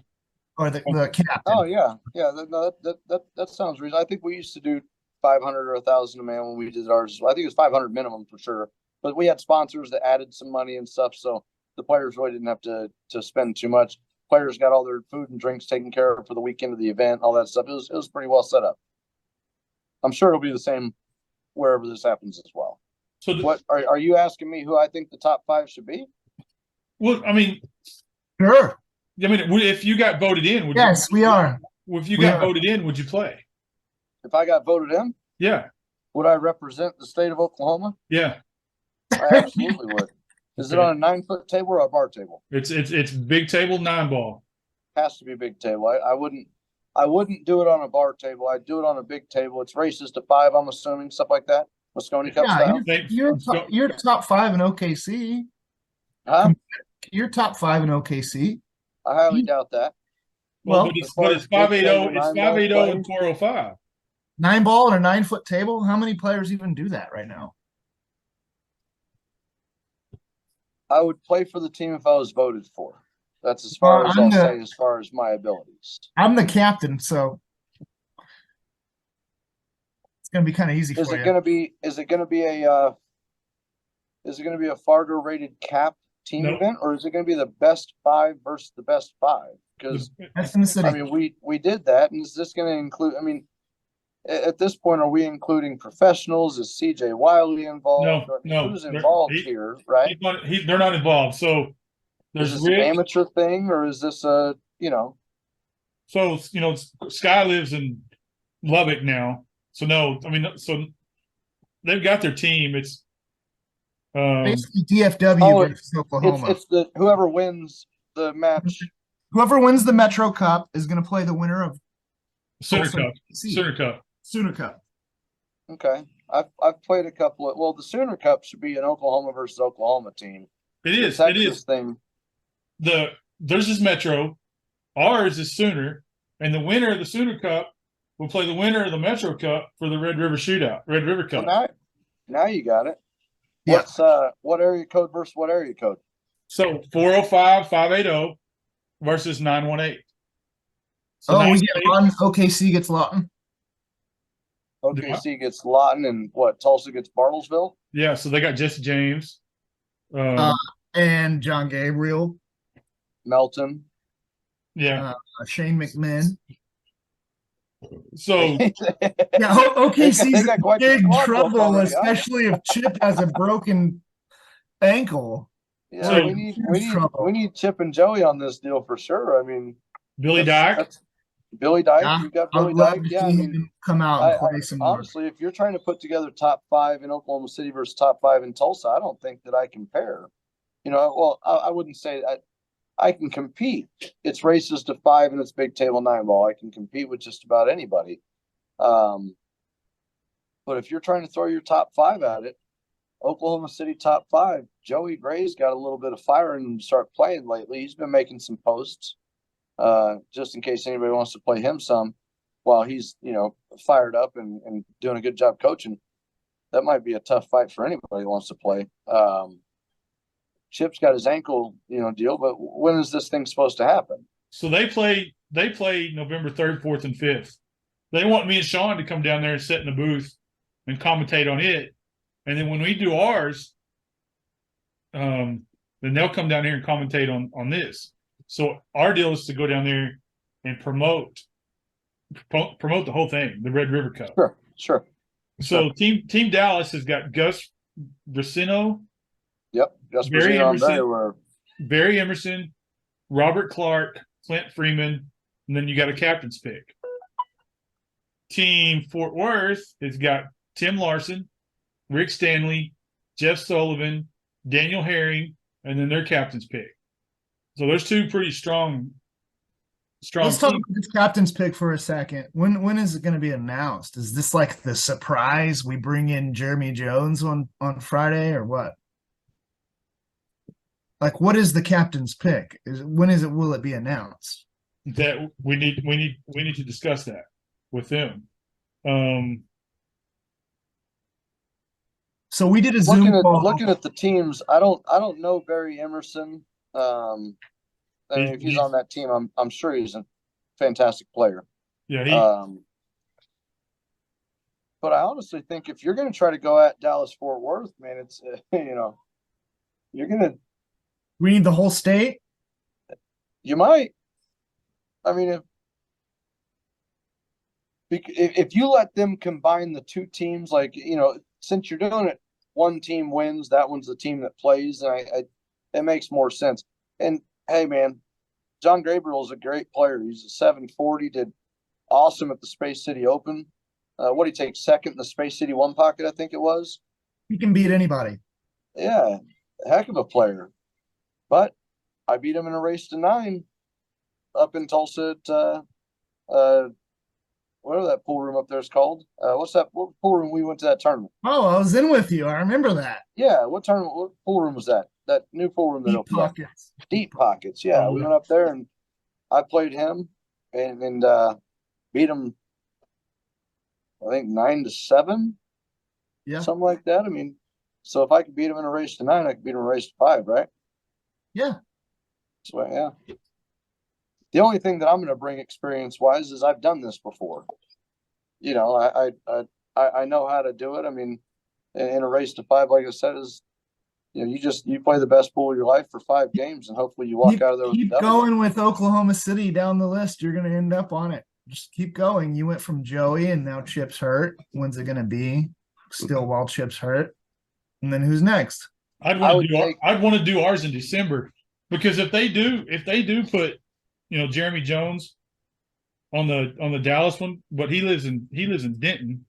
Or the captain. Oh yeah. That sounds reasonable. I think we used to do 500 or 1,000 a man when we did ours. I think it was 500 minimum for sure. But we had sponsors that added some money and stuff, so the players really didn't have to spend too much. Players got all their food and drinks taken care of for the weekend of the event, all that stuff. It was pretty well set up. I'm sure it'll be the same wherever this happens as well. So what are you asking me who I think the top 5 should be? Well, I mean, sure. I mean, if you got voted in, we are. If you got voted in, would you play? If I got voted in? Yeah. Would I represent the state of Oklahoma? Yeah. I absolutely would. Is it on a 9-foot table or a bar table? It's big table 9-ball. Has to be big table. I wouldn't do it on a bar table. I'd do it on a big table. It's races to 5, I'm assuming, stuff like that. Moscone Cup style. You're top 5 in OKC. Huh? You're top 5 in OKC. I highly doubt that. Well, but it's 580. It's 580 and 405. 9-ball and a 9-foot table. How many players even do that right now? I would play for the team if I was voted for. That's as far as I'll say as far as my abilities. I'm the captain, so it's going to be kind of easy for you. Is it going to be a Fargo rated cap team event, or is it going to be the best 5 versus the best 5? Because I mean, we did that, and is this going to include? I mean, at this point, are we including professionals? Is CJ Wiley involved? No, who's involved here? Right? They're not involved. So is this an amateur thing, or is this a So Sky lives in Lubbock now. So no, I mean, so they've got their team. It's Basically, DFW Oh, versus Oklahoma. it's the whoever wins the match. Whoever wins the Metro Cup is going to play the winner of Sooner Tulsa Cup. SEC. Sooner Cup. Sooner Cup. Okay, I've played a couple of. Well, the Sooner Cup should be an Oklahoma versus Oklahoma team. It is. The It Texas is. thing. Theirs is Metro, ours is Sooner, and the winner of the Sooner Cup will play the winner of the Metro Cup for the Red River Shootout, Red River Cup. Well, now you got it. Yeah. What's what area code versus what area code? So 405-580 versus 918. So Oh, we 918 get Lawton. OKC gets Lawton. OKC gets Lawton, and what? Tulsa gets Bartlesville. Yeah, so they got Jesse James, And John Gabriel. Melton. yeah. Shane McMahon. So Yeah, OKC's got in quite the big squad built trouble, already, huh? especially if Chip has a broken ankle. Yeah, So- we need Chip and Joey on this deal for sure. I mean, Billy Dyke, that's Billy Dyke. Yeah, You got I Billy would love Dyke. to Yeah, I see mean, him come out and play some more. honestly, if you're trying to put together top 5 in Oklahoma City versus top 5 in Tulsa, I don't think that I compare. You know, well, I wouldn't say that. I can compete. It's races to 5 and it's big table 9 ball. I can compete with just about anybody. But if you're trying to throw your top 5 at it, Oklahoma City top 5, Joey Gray's got a little bit of fire in him to start playing lately. He's been making some posts, just in case anybody wants to play him some while he's, fired up and doing a good job coaching. That might be a tough fight for anybody who wants to play. Chip's got his ankle, deal, but when is this thing supposed to happen? so they play November 3rd, 4th, and 5th. They want me and Sean to come down there and sit in the booth and commentate on it. And then when we do ours, then they'll come down here and commentate on this. So our deal is to go down there and promote the whole thing, the Red River Cup. Sure. So Team Dallas has got Gus Bracino, Yep. Just Barry Emerson. Barry Emerson, Robert Clark, Clint Freeman, and then you got a captain's pick. Team Fort Worth has got Tim Larson, Rick Stanley, Jeff Sullivan, Daniel Herring, and then their captain's pick. So there's two pretty strong Let's talk teams. about this captain's pick for a second. When is it going to be announced? Is this like the surprise? We bring in Jeremy Jones on Friday or what? Like, what is the captain's pick? Will it be announced? That we need to discuss that with them. So we did a Zoom call. Looking at the teams, I don't know Barry Emerson. I mean, if he's on that team, I'm sure he's a fantastic player. Yeah, but I honestly think if you're going to try to go at Dallas Fort Worth, man, it's you're gonna. We need the whole state. You might. I mean, if you let them combine the two teams, like since you're doing it, one team wins, that one's the team that plays, and it makes more sense. And hey, man, John Gabriel is a great player. He's a 740, did awesome at the Space City Open. What did he take second in the Space City One Pocket? I think it was. He can beat anybody. Yeah, a heck of a player. But I beat him in a race to 9 up in Tulsa at whatever that pool room up there is called. What pool room we went to that tournament? Oh, I was in with you. I remember that. Yeah, what pool room was that? That new pool room that Deep opened up. pockets. Deep Pockets. Yeah, Oh, we yeah. went up there and I played him and beat him. I think 9-7. Yeah. Something like that. I mean, so if I could beat him in a race to 9, I could beat him in a race to 5, right? Yeah. So yeah. The only thing that I'm going to bring experience-wise is I've done this before. I know how to do it. I mean, in a race to 5, like I said, is you play the best pool of your life for 5 games, and hopefully you walk out of there with Keep a W. going with Oklahoma City down the list. You're going to end up on it. Just keep going. You went from Joey, and now Chip's hurt. When's it going to be? Still while Chip's hurt. And then who's next? I'd want to do ours in December, because if they do put Jeremy Jones on the Dallas one, but he lives in Denton.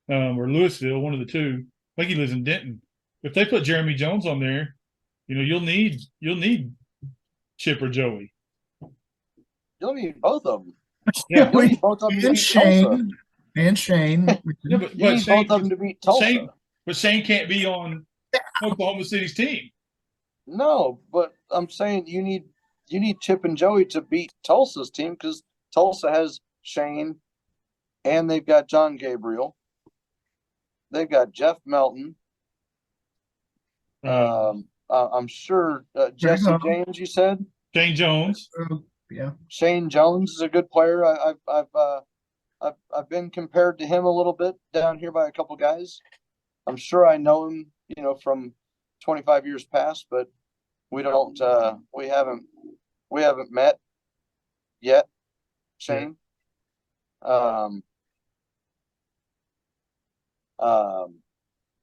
or Louisville, one of the two. I think he lives in Denton. If they put Jeremy Jones on there, you'll need Chip or Joey. You'll need both of them. Yeah, You'll need both of them to and beat Tulsa. Shane. yeah, You need both of them to beat Tulsa. But Shane can't be on Oklahoma City's team. No, but I'm saying you need Chip and Joey to beat Tulsa's team because Tulsa has Shane, and they've got John Gabriel. They've got Jeff Melton. I'm sure Jesse James. You said Shane Jones. Yeah, Shane Jones is a good player. I've been compared to him a little bit down here by a couple guys. I'm sure I know him, from 25 years past, but we haven't met yet, Shane.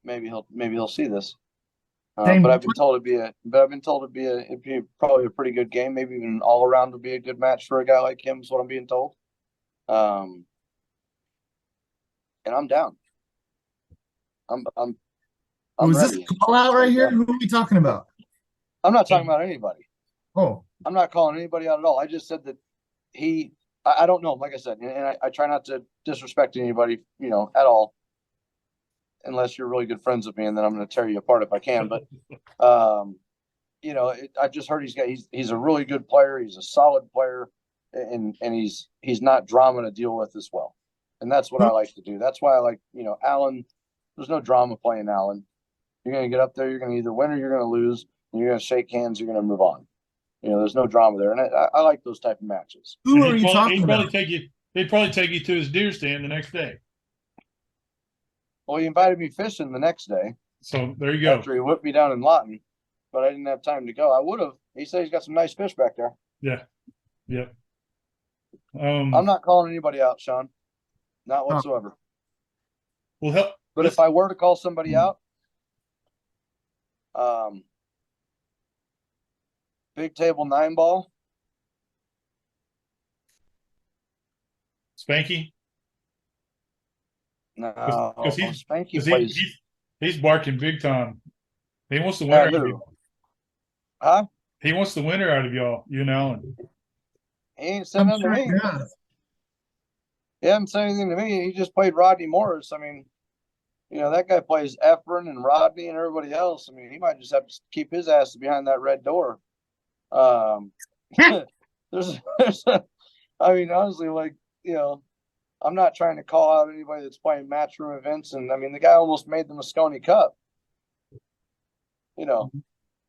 Maybe he'll see this. But I've been told it'd be probably a pretty good game. Maybe even all around would be a good match for a guy like him. Is what I'm being told. And I'm down. I'm was ready. this call out right here? Who are we talking about? I'm not talking about anybody. Oh, I'm not calling anybody out at all. I just said that I don't know him, like I said, and I try not to disrespect anybody, at all. Unless you're really good friends with me, and then I'm going to tear you apart if I can. But, I just heard he's a really good player. He's a solid player, and he's not drama to deal with as well. And that's what I like to do. That's why I like, Allen. There's no drama playing Allen. You're going to get up there. You're going to either win or you're going to lose. And you're going to shake hands. You're going to move on. There's no drama there, and I like those type of matches. who are you talking about? They'd probably take you to his deer stand the next day. Well, he invited me fishing the next day. So there you go. After he whipped me down in Lawton, but I didn't have time to go. I would have. He said he's got some nice fish back there. Yeah. Yep. I'm not calling anybody out, Sean. Not whatsoever. Well, but if I were to call somebody out, big table 9-ball. Spanky. No, because Spanky plays. He's barking big time. He wants the winner out of you. Huh? He wants the winner out of y'all, you and Allen. He ain't said nothing to me. He hasn't said anything to me. He just played Rodney Morris. I mean, that guy plays Efren and Rodney and everybody else. I mean, he might just have to keep his ass behind that red door. Honestly, I'm not trying to call out anybody that's playing matchroom events. And I mean, the guy almost made the Moscone Cup.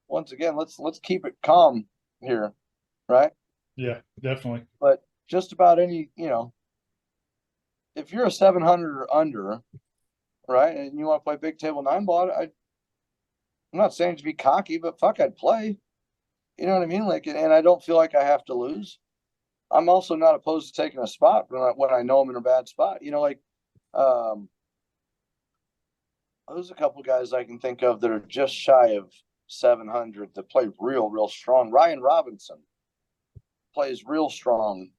Once again, let's keep it calm here. Right. Yeah, definitely. But just about any, if you're a 700 or under, right, and you want to play big table 9-ball, I'm not saying to be cocky, but fuck, I'd play. You know what I mean? And I don't feel like I have to lose. I'm also not opposed to taking a spot when I know I'm in a bad spot. There's a couple guys I can think of that are just shy of 700 that play real, real strong. Ryan Robinson plays real strong.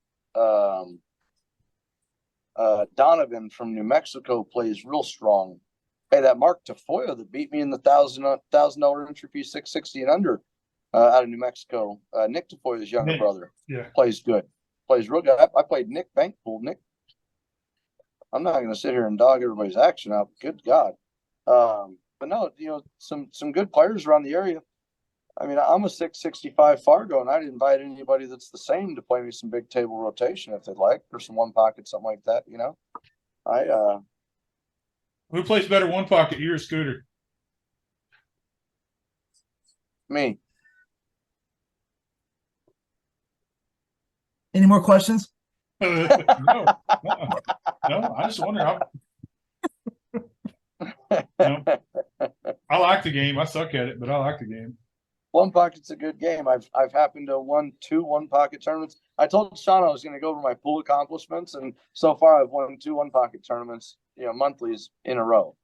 Donovan from New Mexico plays real strong. Hey, that Mark Tafoya that beat me in the $1,000 entry fee 660 and under out of New Mexico. Nick Tafoya's younger brother. Yeah. Plays good. Plays real good. I played Nick Bankpool. Nick, I'm not going to sit here and dog everybody's action out. Good God. But no, some good players around the area. I mean, I'm a 665 Fargo, and I'd invite anybody that's the same to play me some big table rotation if they'd like, or some one pocket, something like that. Who plays better one pocket, you or Scooter? Me. Any more questions? No, I just wonder how. I like the game. I suck at it, but I like the game. One pocket's a good game. I've happened to won 2 one-pocket tournaments. I told Sean I was going to go over my pool accomplishments, and so far I've won 2 one-pocket tournaments, monthlies in a row.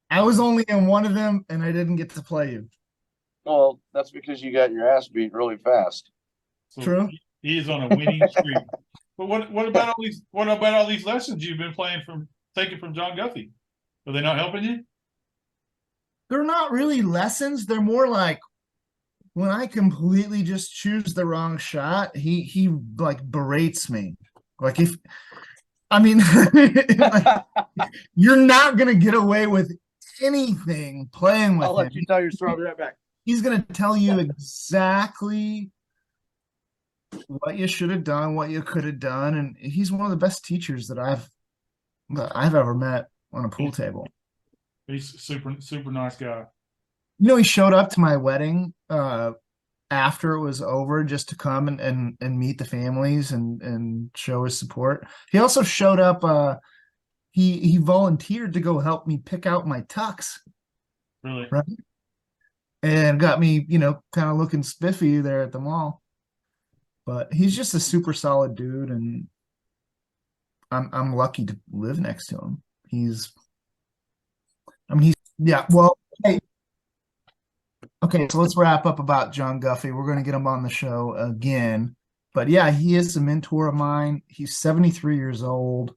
I was only in one of them, and I didn't get to play you. Well, that's because you got your ass beat really fast. So true. He is on a winning streak. But what about all these lessons you've been playing taking from John Guffey? Are they not helping you? They're not really lessons. They're more like when I completely just choose the wrong shot, he like berates me. Like if I mean like, you're not gonna get away with anything playing with I'll let him. you tell your story right back. He's gonna tell you exactly what you should have done, what you could have done, and he's one of the best teachers that I've ever met on a pool table. He's super nice guy. You know, he showed up to my wedding after it was over just to come and meet the families and show his support. He also showed up. He volunteered to go help me pick out my tux. Really? Right. And got me, kind of looking spiffy there at the mall. But he's just a super solid dude, and I'm lucky to live next to him. Yeah. Well, hey, okay, so let's wrap up about John Guffey. We're going to get him on the show again. But yeah, he is a mentor of mine. He's 73 years old.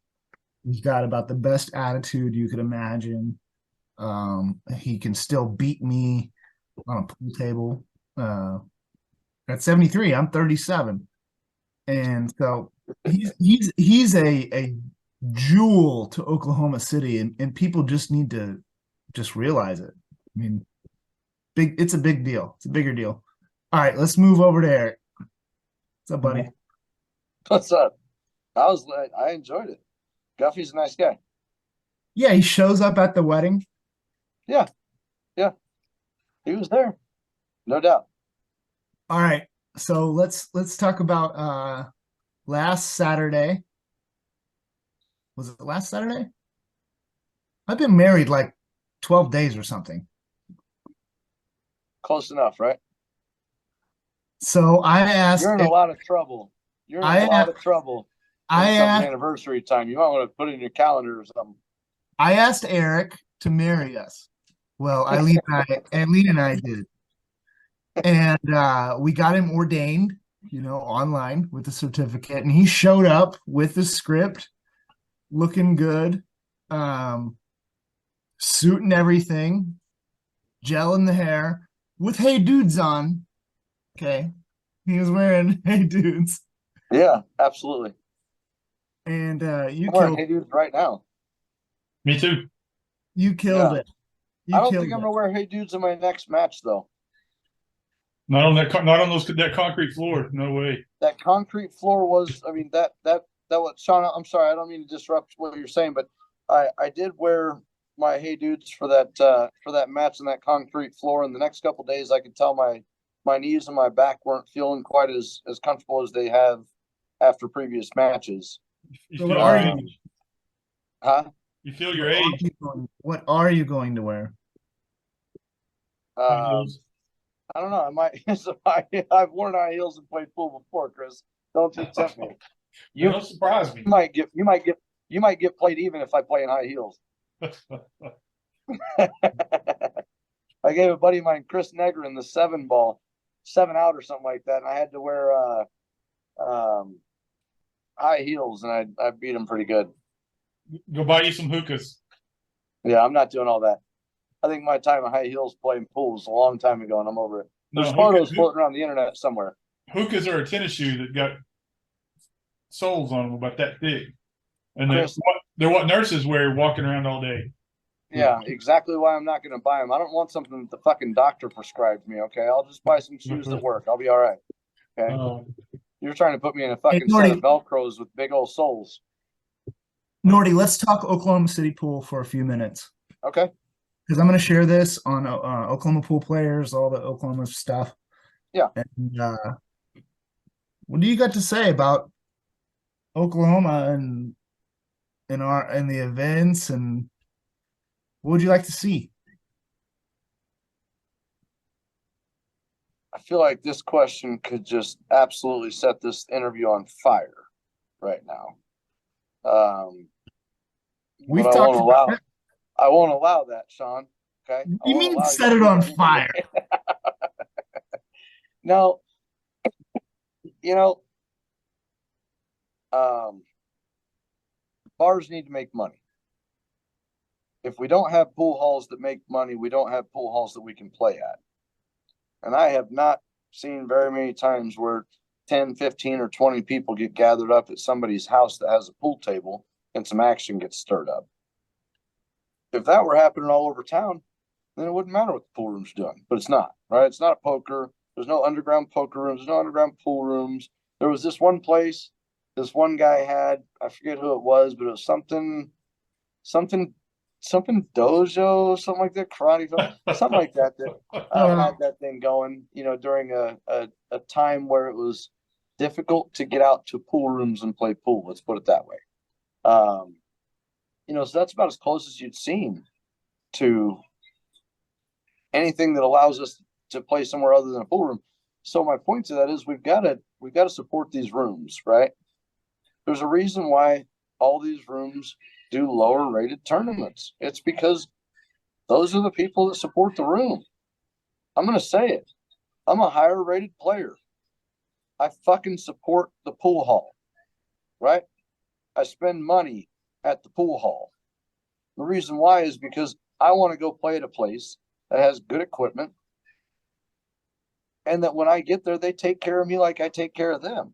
He's got about the best attitude you could imagine. He can still beat me on a pool table. At 73, I'm 37. And so he's a jewel to Oklahoma City, and people just need to just realize it. I mean, it's a big deal. It's a bigger deal. All right, let's move over to Eric. What's up, buddy? What's up? I enjoyed it. Guffey's a nice guy. Yeah, he shows up at the wedding. Yeah. He was there. No doubt. All right. So let's talk about last Saturday. Was it last Saturday? I've been married like 12 days or something. Close enough, right? So I asked. You're in a lot of trouble. You're in a lot of trouble. I asked anniversary time. You might want to put it in your calendar or something. I asked Eric to marry us. Well, Eileen and I did. And we got him ordained, online with the certificate. And he showed up with the script, looking good, suit and everything, gel in the hair, with Hey Dudes on. Okay. He was wearing Hey Dudes. Yeah, absolutely. And you I'm wearing killed Hey Dudes right now. Me too. You killed it. I don't think I'm gonna wear Hey Dudes in my next match though. Not on that concrete floor. No way. That concrete floor was. I mean that was Sean. I'm sorry. I don't mean to disrupt what you're saying, but I did wear my Hey Dudes for that match on that concrete floor. And the next couple of days, I could tell my knees and my back weren't feeling quite as comfortable as they have after previous matches. You So feel what are your you? age. Huh? You feel your age. What are you going to wear? High heels. I don't know. I might. I've worn high heels and played pool before, Chris. Don't you tempt me. You don't surprise me. You might get played even if I play in high heels. I gave a buddy of mine, Chris Negrin, the 7 out or something like that, and I had to wear high heels, and I beat him pretty good. Go buy you some hookahs. Yeah, I'm not doing all that. I think my time in high heels playing pool was a long time ago, and I'm over it. There's photos floating around the internet somewhere. Hookahs are a tennis shoe that got soles on them about that thick, and they're what nurses wear walking around all day. Yeah, exactly why I'm not going to buy them. I don't want something that the fucking doctor prescribed me. Okay, I'll just buy some shoes that work. I'll be all right. Okay, you're trying to put me in a fucking set of Velcros with big old soles. Nordy, let's talk Oklahoma City pool for a few minutes. Okay. Because I'm going to share this on Oklahoma pool players, all the Oklahoma stuff. Yeah. And what do you got to say about Oklahoma and the events, and what would you like to see? I feel like this question could just absolutely set this interview on fire right now. We've but talked I won't allow that, Sean. Okay. You mean set it on fire? No, bars need to make money. if we don't have pool halls that make money, we don't have pool halls that we can play at. And I have not seen very many times where 10, 15, or 20 people get gathered up at somebody's house that has a pool table and some action gets stirred up. If that were happening all over town, then it wouldn't matter what the pool room's doing. But it's not, right? It's not poker. There's no underground poker rooms. There's no underground pool rooms. There was this one place this one guy had, I forget who it was, but it was something dojo, something like that, karate, something like that. Had that thing going, during a time where it was difficult to get out to pool rooms and play pool. Let's put it that way. So that's about as close as you'd seen to anything that allows us to play somewhere other than a pool room. So my point to that is we've got to support these rooms, right? There's a reason why all these rooms do lower rated tournaments. It's because those are the people that support the room. I'm going to say it. I'm a higher rated player. I fucking support the pool hall, right? I spend money at the pool hall. The reason why is because I want to go play at a place that has good equipment, and that when I get there, they take care of me like I take care of them,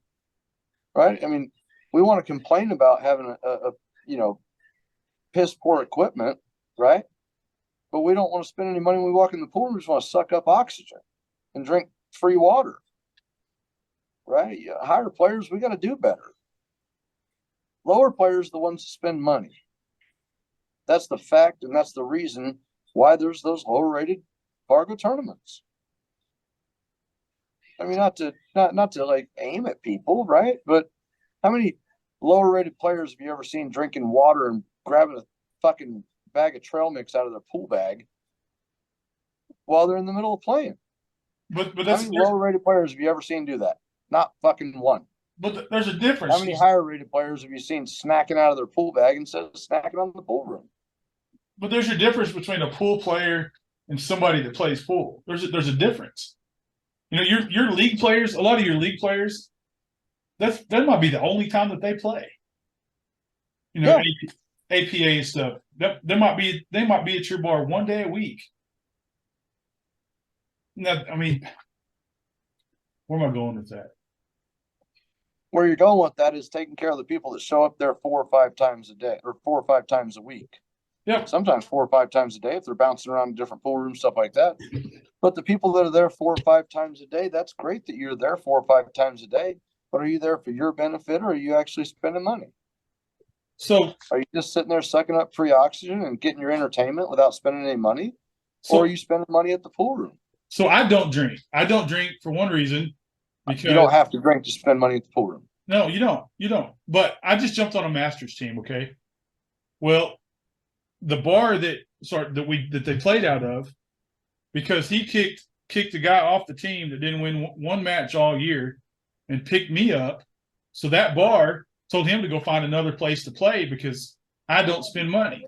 right? I mean, we want to complain about having a piss poor equipment, right? But we don't want to spend any money when we walk in the pool. We just want to suck up oxygen and drink free water, right? Higher players, we got to do better. Lower players are the ones that spend money. That's the fact, and that's the reason why there's those lower rated Fargo tournaments. I mean, not to like aim at people, right? But how many lower rated players have you ever seen drinking water and grabbing a fucking bag of trail mix out of their pool bag while they're in the middle of playing? But how that's many lower rated players have you ever seen do that? Not fucking one. But there's a difference. How many higher rated players have you seen snacking out of their pool bag instead of snacking on the pool room? But there's a difference between a pool player and somebody that plays pool. There's a difference. Your league players, a lot of your league players, that might be the only time that they play. Yeah. APA and stuff. They might be at your bar one day a week. Now, I mean, where am I going with that? Where you're going with that is taking care of the people that show up there 4 or 5 times a day, or 4 or 5 times a week. Yep. Sometimes 4 or 5 times a day if they're bouncing around in different pool rooms, stuff like that. But the people that are there 4 or 5 times a day, that's great that you're there 4 or 5 times a day. But are you there for your benefit, or are you actually spending money? So are you just sitting there sucking up free oxygen and getting your entertainment without spending any money? Or are you spending money at the pool room? So I don't drink. I don't drink for one reason. Because you don't have to drink to spend money at the pool room. No, you don't. You don't. But I just jumped on a Masters team, okay? Well, the bar that they played out of, because he kicked the guy off the team that didn't win one match all year and picked me up. So that bar told him to go find another place to play because I don't spend money.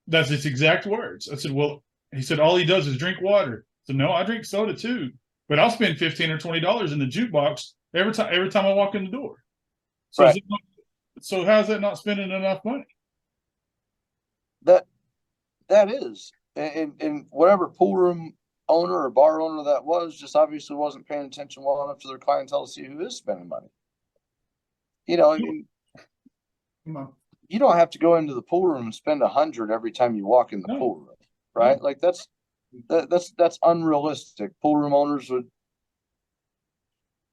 That's his exact words. I said, well, he said, all he does is drink water. So no, I drink soda too, but I'll spend $15 or $20 in the jukebox every time I walk in the door. So, right. So how's that not spending enough money? That is, and whatever pool room owner or bar owner that was, just obviously wasn't paying attention well enough to their clientele to see who is spending money. I mean, you don't have to go into the pool room and spend $100 every time you walk in the pool room, right? Like that's unrealistic. Pool room owners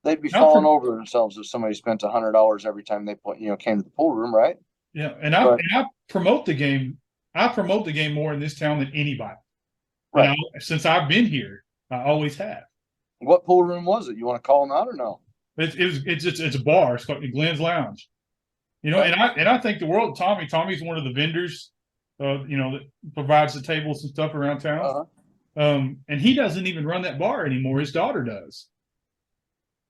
they'd be falling over themselves if somebody spent $100 every time they came to the pool room, right? Yeah, and I promote the game. I promote the game more in this town than anybody. Right. Since I've been here, I always have. What pool room was it? You want to call them out or no? It's a bar. It's called the Glenn's Lounge. Right. And I think the world. Tommy's one of the vendors, that provides the tables and stuff around town. Uh-huh. And he doesn't even run that bar anymore. His daughter does.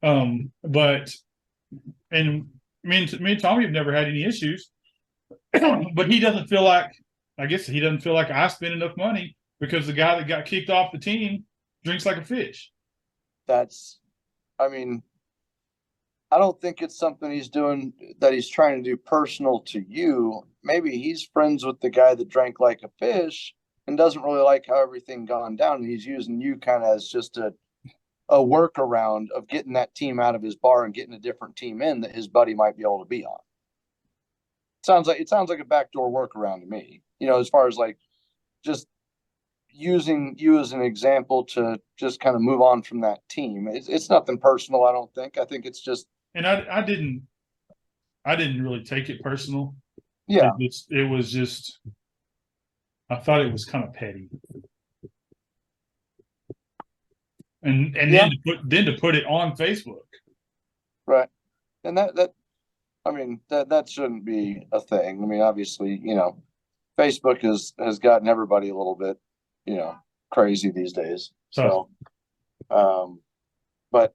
But me and Tommy have never had any issues. But he doesn't feel like. I guess he doesn't feel like I spend enough money because the guy that got kicked off the team drinks like a fish. I don't think it's something he's doing that he's trying to do personal to you. Maybe he's friends with the guy that drank like a fish and doesn't really like how everything gone down. And he's using you kind of as just a workaround of getting that team out of his bar and getting a different team in that his buddy might be able to be on. It sounds like a backdoor workaround to me. As far as like just using you as an example to just kind of move on from that team. It's nothing personal, I don't think. I think it's just. And I didn't really take it personal. Yeah. It was just, I thought it was kind of petty. And Yeah. then to put it on Facebook. Right. And that shouldn't be a thing. I mean, obviously, Facebook has gotten everybody a little bit, crazy these days. So, but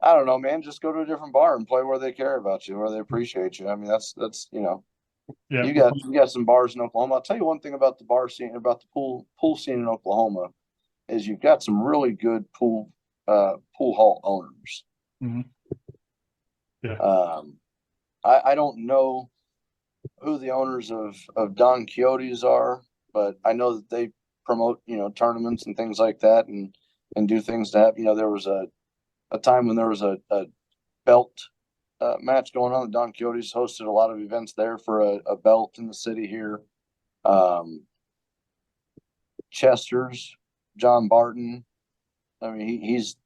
I don't know, man, just go to a different bar and play where they care about you, where they appreciate you. I mean, that's, Yeah. you got some bars in Oklahoma. I'll tell you one thing about the bar scene, about the pool scene in Oklahoma, is you've got some really good pool hall owners. Mm-hmm. Yeah. I don't know who the owners of Don Quixote's are, but I know that they promote, tournaments and things like that and do things to have, there was a time when there was a belt match going on. The Don Quixote's hosted a lot of events there for a belt in the city here. Chester's, John Barton. I mean, he's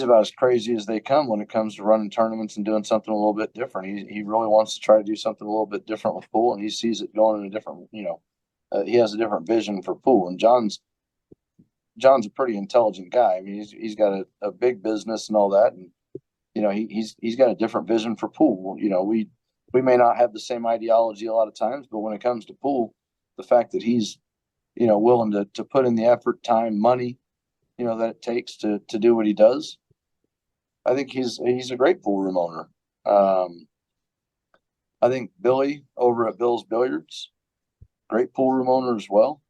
about as crazy as they come when it comes to running tournaments and doing something a little bit different. He really wants to try to do something a little bit different with pool, and he sees it going in a different, he has a different vision for pool. And John's a pretty intelligent guy. I mean, he's got a big business and all that, and he's got a different vision for pool. We may not have the same ideology a lot of times, but when it comes to pool, the fact that he's willing to put in the effort, time, money, that it takes to do what he does, I think he's a great pool room owner. I think Billy over at Bill's Billiards, great pool room owner as well.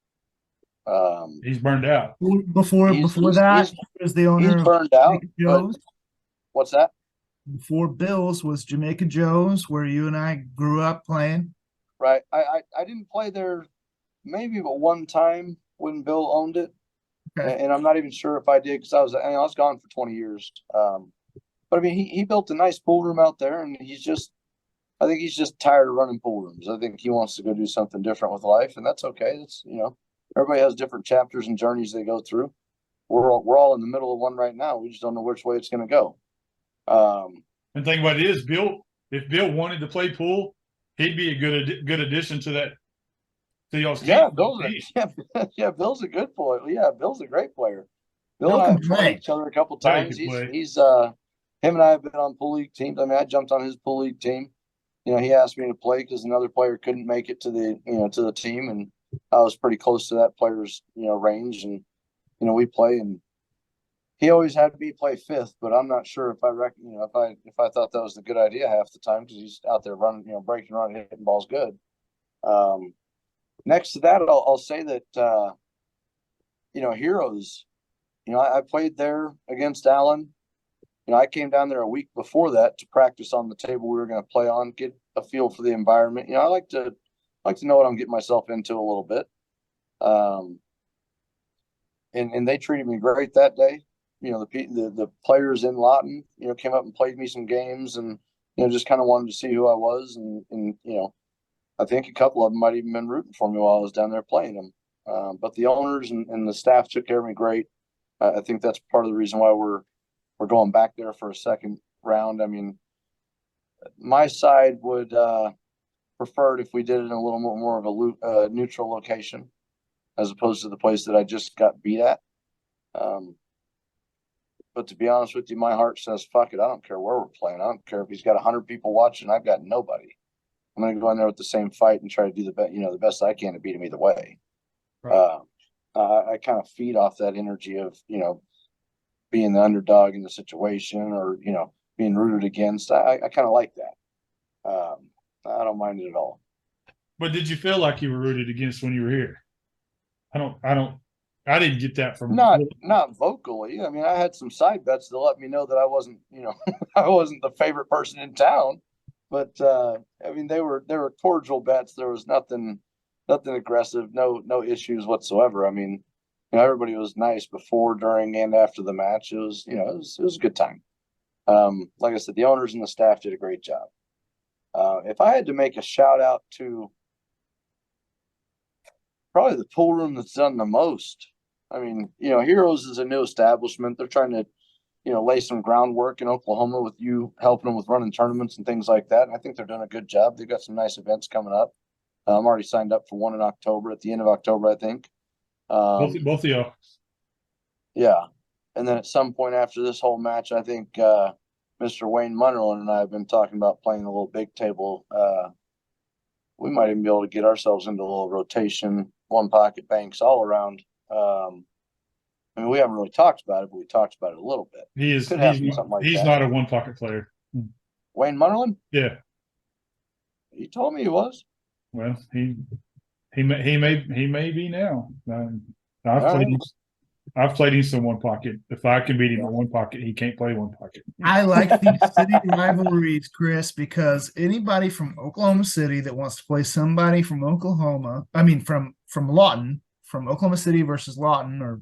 He's burned out. Before that, he was the owner he's burned out. Joe's. What's that? Before Bill's was Jamaica Joe's, where you and I grew up playing. Right. I didn't play there maybe but one time when Bill owned it. Okay. And I'm not even sure if I did because I was gone for 20 years. But I mean, he built a nice pool room out there, and I think he's just tired of running pool rooms. I think he wants to go do something different with life, and that's okay. It's everybody has different chapters and journeys they go through. We're all in the middle of one right now. We just don't know which way it's going to go. And the thing about it is, if Bill wanted to play pool, he'd be a good addition to that. Bill's a good player. Yeah, Bill's a great player. Bill and I have played each other a couple times. He's him and I have been on pool league teams. I mean, I jumped on his pool league team. He asked me to play because another player couldn't make it to the team, and I was pretty close to that player's range, and we play, and he always had me play fifth, but I'm not sure if I thought that was a good idea half the time because he's out there running, breaking, running, hitting balls good. Next to that, I'll say that Heroes. I played there against Allen. I came down there a week before that to practice on the table we were going to play on, get a feel for the environment. I like to know what I'm getting myself into a little bit. And they treated me great that day. The players in Lawton, came up and played me some games, and just kind of wanted to see who I was, and I think a couple of them might even been rooting for me while I was down there playing them. But the owners and the staff took care of me great. I think that's part of the reason why we're going back there for a second round. I mean, my side would prefer it if we did it in a little more of a neutral location as opposed to the place that I just got beat at. But to be honest with you, my heart says, fuck it. I don't care where we're playing. I don't care if he's got 100 people watching. I've got nobody. I'm going to go in there with the same fight and try to do the best I can to beat him either way. Right. I kind of feed off that energy of, being the underdog in the situation or, being rooted against. I kind of like that. I don't mind it at all. But did you feel like you were rooted against when you were here? I don't. I didn't get that from not vocally. I mean, I had some side bets to let me know that I wasn't, I wasn't the favorite person in town. But I mean, they were cordial bets. There was nothing aggressive, no issues whatsoever. I mean, everybody was nice before, during, and after the match. It was, it was a good time. Like I said, the owners and the staff did a great job. If I had to make a shout out to probably the pool room that's done the most, I mean, Heroes is a new establishment. They're trying to, lay some groundwork in Oklahoma with you helping them with running tournaments and things like that. And I think they're doing a good job. They've got some nice events coming up. I'm already signed up for one in October, at the end of October, I think. both of y'all. Yeah. And then at some point after this whole match, I think Mr. Wayne Munnerlin and I have been talking about playing a little big table. We might even be able to get ourselves into a little rotation, one pocket banks all around. I mean, we haven't really talked about it, but we talked about it a little bit. He's that. not a one pocket player. Wayne Munnerlin? Yeah. He told me he was. Well, he may be now. I've played him some one pocket. If I can beat him in one pocket, he can't play one pocket. I like these city rivalries, Chris, because anybody from Oklahoma City that wants to play somebody from Oklahoma, I mean from Lawton, from Oklahoma City versus Lawton, or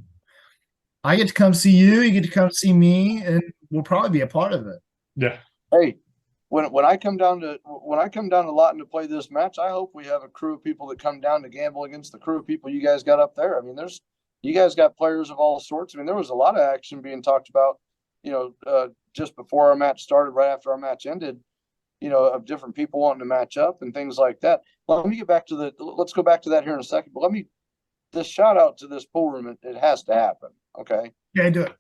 I get to come see you, you get to come see me, and we'll probably be a part of it. Yeah. Hey, when I come down to Lawton to play this match, I hope we have a crew of people that come down to gamble against the crew of people you guys got up there. I mean, you guys got players of all sorts. I mean, there was a lot of action being talked about, just before our match started, right after our match ended, of different people wanting to match up and things like that. Let's go back to that here in a second. But this shout out to this pool room. It has to happen. Okay. Yeah, do it.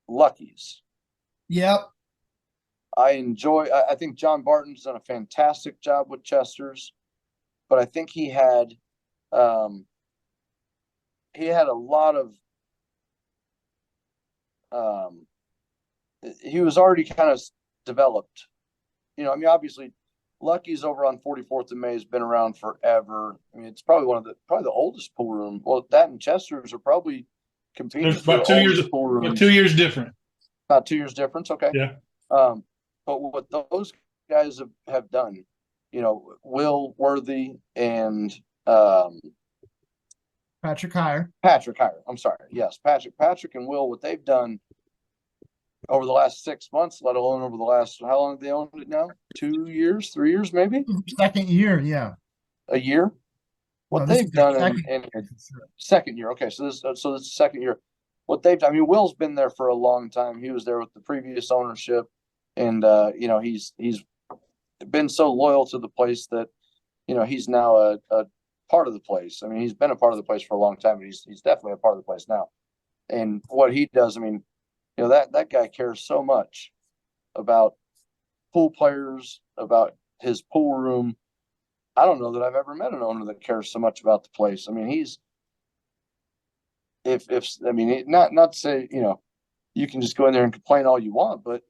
Lucky's. Yep. I think John Barton's done a fantastic job with Chester's, but I think he had a lot of he was already kind of developed. I mean, obviously Lucky's over on 44th and May has been around forever. I mean, it's probably the oldest pool room. Well, that and Chester's are probably competing. There's about 2 years, but 2 years different. About 2 years difference. Okay. Yeah. But what those guys have done, Will Worthy and Patrick Heyer. I'm sorry. Yes, Patrick and Will, what they've done over the last 6 months, let alone over the last, how long have they owned it now? 2 years, 3 years, maybe? Second year, yeah. A year? What they've done in second year. Okay, so this is the second year. What they've done, I mean, Will's been there for a long time. He was there with the previous ownership. And, he's been so loyal to the place that, he's now a part of the place. I mean, he's been a part of the place for a long time, but he's definitely a part of the place now. And what he does, I mean, that guy cares so much about pool players, about his pool room. I don't know that I've ever met an owner that cares so much about the place. I mean, not to say, you can just go in there and complain all you want, but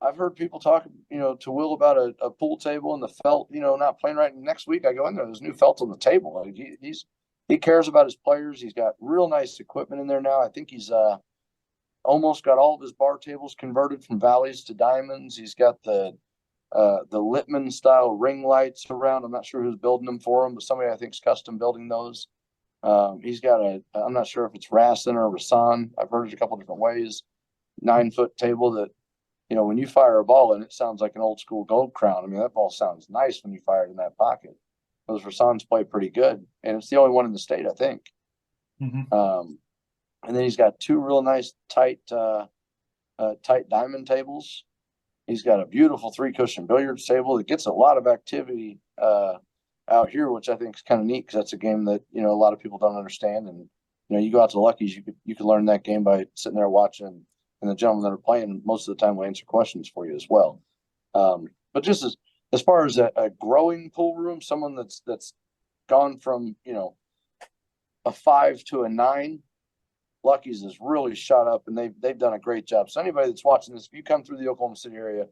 I've heard people talk, to Will about a pool table and the felt, not playing right. And next week I go in there, there's new felt on the table. Like he cares about his players. He's got real nice equipment in there now. I think he's almost got all of his bar tables converted from valleys to diamonds. He's got the Littman style ring lights around. I'm not sure who's building them for him, but somebody I think is custom building those. He's got I'm not sure if it's Rassen or Rasan. I've heard it a couple different ways. 9-foot table that, when you fire a ball in, it sounds like an old school Gold Crown. I mean, that ball sounds nice when you fire it in that pocket. Those Rassans play pretty good, and it's the only one in the state, I think. Mm-hmm. And then he's got 2 real nice tight diamond tables. He's got a beautiful 3-cushion billiards table that gets a lot of activity out here, which I think is kind of neat because that's a game that a lot of people don't understand. And you go out to Lucky's, you could learn that game by sitting there watching. And the gentlemen that are playing most of the time will answer questions for you as well. But just as far as a growing pool room, someone that's gone from a 5 to a 9, Lucky's has really shot up, and they've done a great job. So anybody that's watching this, if you come through the Oklahoma City area,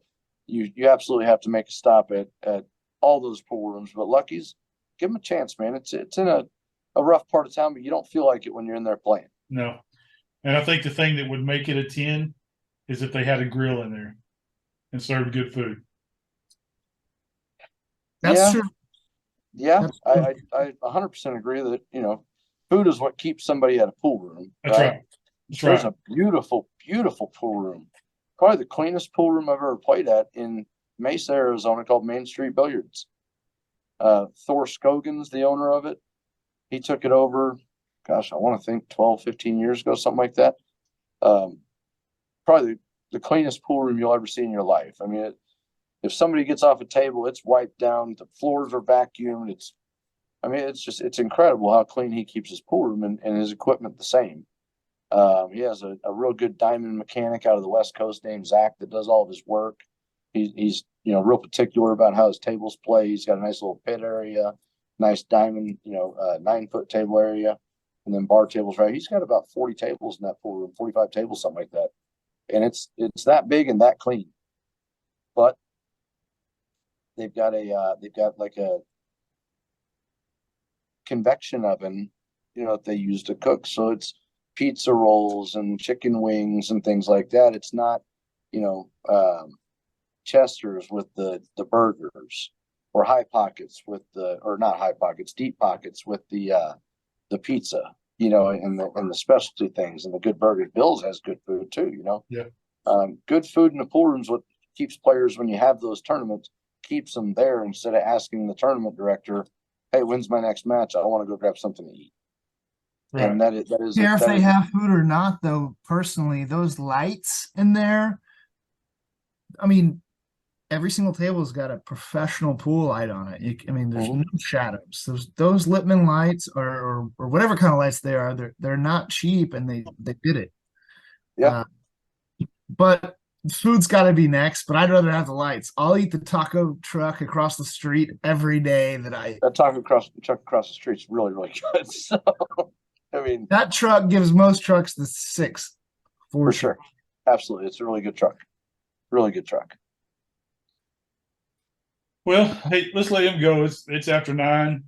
you absolutely have to make a stop at all those pool rooms. But Lucky's, give them a chance, man. It's in a rough part of town, but you don't feel like it when you're in there playing. No. And I think the thing that would make it a 10 is if they had a grill in there and served good food. That's true. Yeah, That's true. I 100% agree that, food is what keeps somebody at a pool room. That's right. That's right. There's a beautiful, beautiful pool room. Probably the cleanest pool room I've ever played at in Mesa, Arizona, called Main Street Billiards. Thor Scoggins, the owner of it, he took it over, gosh, I want to think 12, 15 years ago, something like that. Probably the cleanest pool room you'll ever see in your life. I mean, if somebody gets off a table, it's wiped down. The floors are vacuumed. It's incredible how clean he keeps his pool room and his equipment the same. He has a real good diamond mechanic out of the West Coast named Zach that does all of his work. He's real particular about how his tables play. He's got a nice little pit area, nice diamond, 9-foot table area, and then bar tables. Right, he's got about 40 tables in that pool room, 45 tables, something like that, and it's that big and that clean. But they've got like a convection oven, that they use to cook. So it's pizza rolls and chicken wings and things like that. It's not, Chester's with the burgers, or high pockets with or not high pockets, deep pockets with the pizza, and the specialty things and the good burgers. Bill's has good food too, Yeah. Good food in the pool room is what keeps players, when you have those tournaments, keeps them there instead of asking the tournament director, hey, when's my next match? I want to go grab something to eat. Right. And that is Care if they have food or not, though. Personally, those lights in there, I mean, every single table's got a professional pool light on it. There's no shadows. Those Lippmann lights or whatever kind of lights they are, they're not cheap, and they did it. Yeah. But food's got to be next. But I'd rather have the lights. I'll eat the taco truck across the street every day. That taco truck across the street's really, really good. So, that truck gives most trucks the 6 for sure. Absolutely, it's a really good truck. Really good truck. Well, hey, let's let him go. It's after 9,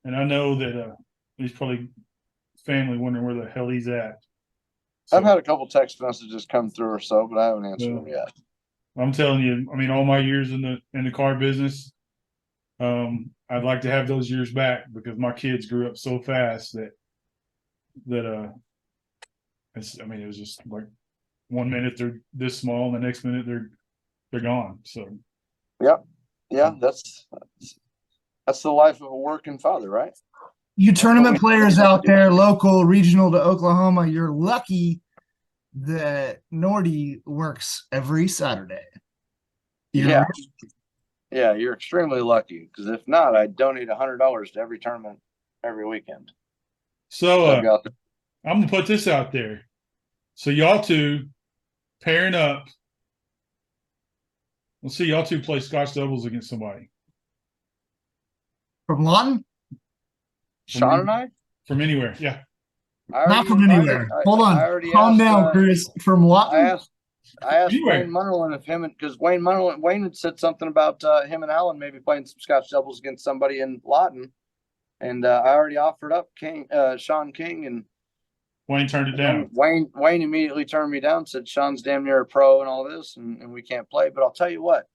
and I know that he's probably family wondering where the hell he's at. So, I've had a couple text messages come through or so, but I haven't answered them yet. I'm telling you, all my years in the car business, I'd like to have those years back, because my kids grew up so fast that it was just like 1 minute they're this small, and the next minute they're gone. So yep. Yeah, that's the life of a working father, right? You tournament players out there, local, regional to Oklahoma, you're lucky that Nordy works every Saturday. Yeah, you're extremely lucky, because if not, I'd donate $100 to every tournament every weekend. So I'm gonna put this out there. So y'all two pairing up. We'll see y'all two play Scotch doubles against somebody. From Lawton? Sean and I? From anywhere, yeah. Not from anywhere. Hold on. Calm down, Chris. From Lawton? I asked Wayne Munderland because Wayne had said something about him and Alan maybe playing some Scotch doubles against somebody in Lawton. And I already offered up Sean King, and Wayne turned it down. Wayne immediately turned me down, said Sean's damn near a pro and all this, and we can't play. But I'll tell you what,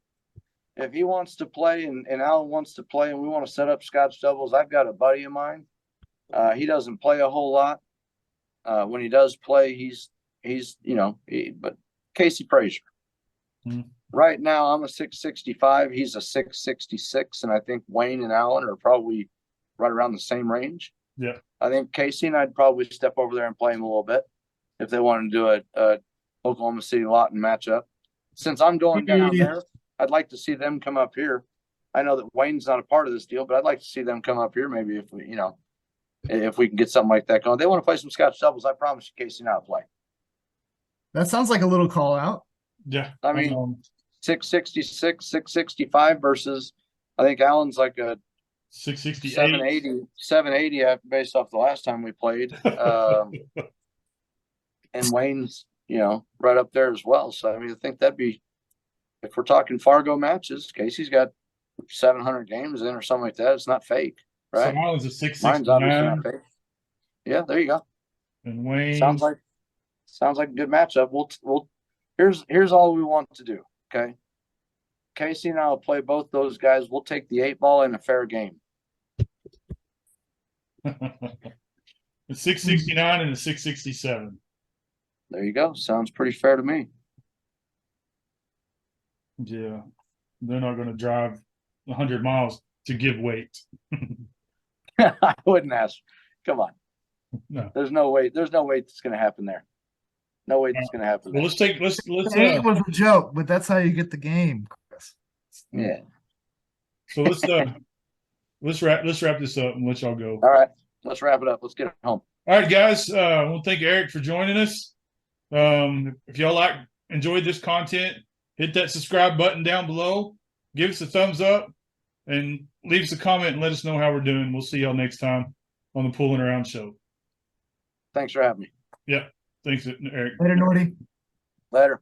if he wants to play and Alan wants to play and we want to set up Scotch doubles, I've got a buddy of mine. He doesn't play a whole lot. When he does play, he's but Casey Frazier. Mm-hmm. Right now, I'm a 665. He's a 666, and I think Wayne and Alan are probably right around the same range. Yeah. I think Casey and I'd probably step over there and play him a little bit if they wanted to do a Oklahoma City Lawton matchup. Since I'm going down there, I'd like to see them come up here. I know that Wayne's not a part of this deal, but I'd like to see them come up here maybe if we can get something like that going. They want to play some Scotch doubles, I promise you Casey and I'll play. That sounds like a little call out. Yeah. 666, 665 versus, I think Alan's like a 668, 780 based off the last time we played. And Wayne's, right up there as well. So, I think that'd be, if we're talking Fargo matches, Casey's got 700 games in or something like that. It's not fake, right? So Allen's a Mine's obviously 669, not big. Yeah, there you go. and Wayne. Sounds like a good matchup. Here's all we want to do. Okay. Casey and I will play both those guys. We'll take the 8-ball in a fair game. The 669 and the 667. There you go. Sounds pretty fair to me. Yeah, they're not going to drive 100 miles to give weight. I wouldn't ask. Come on. No. There's no way that's going to happen there. No way that's going to happen Well, there. let's. It was a joke, but that's how you get the game, Chris. Yeah. So let's wrap this up and let y'all go. All right. Let's wrap it up. Let's get home. All right, guys. I want to thank Eric for joining us. If y'all enjoyed this content, hit that subscribe button down below. Give us a thumbs up and leave us a comment and let us know how we're doing. We'll see y'all next time on the Pulling Around Show. Thanks for having me. Yep. Thanks, Eric. Later, Nordy. Later.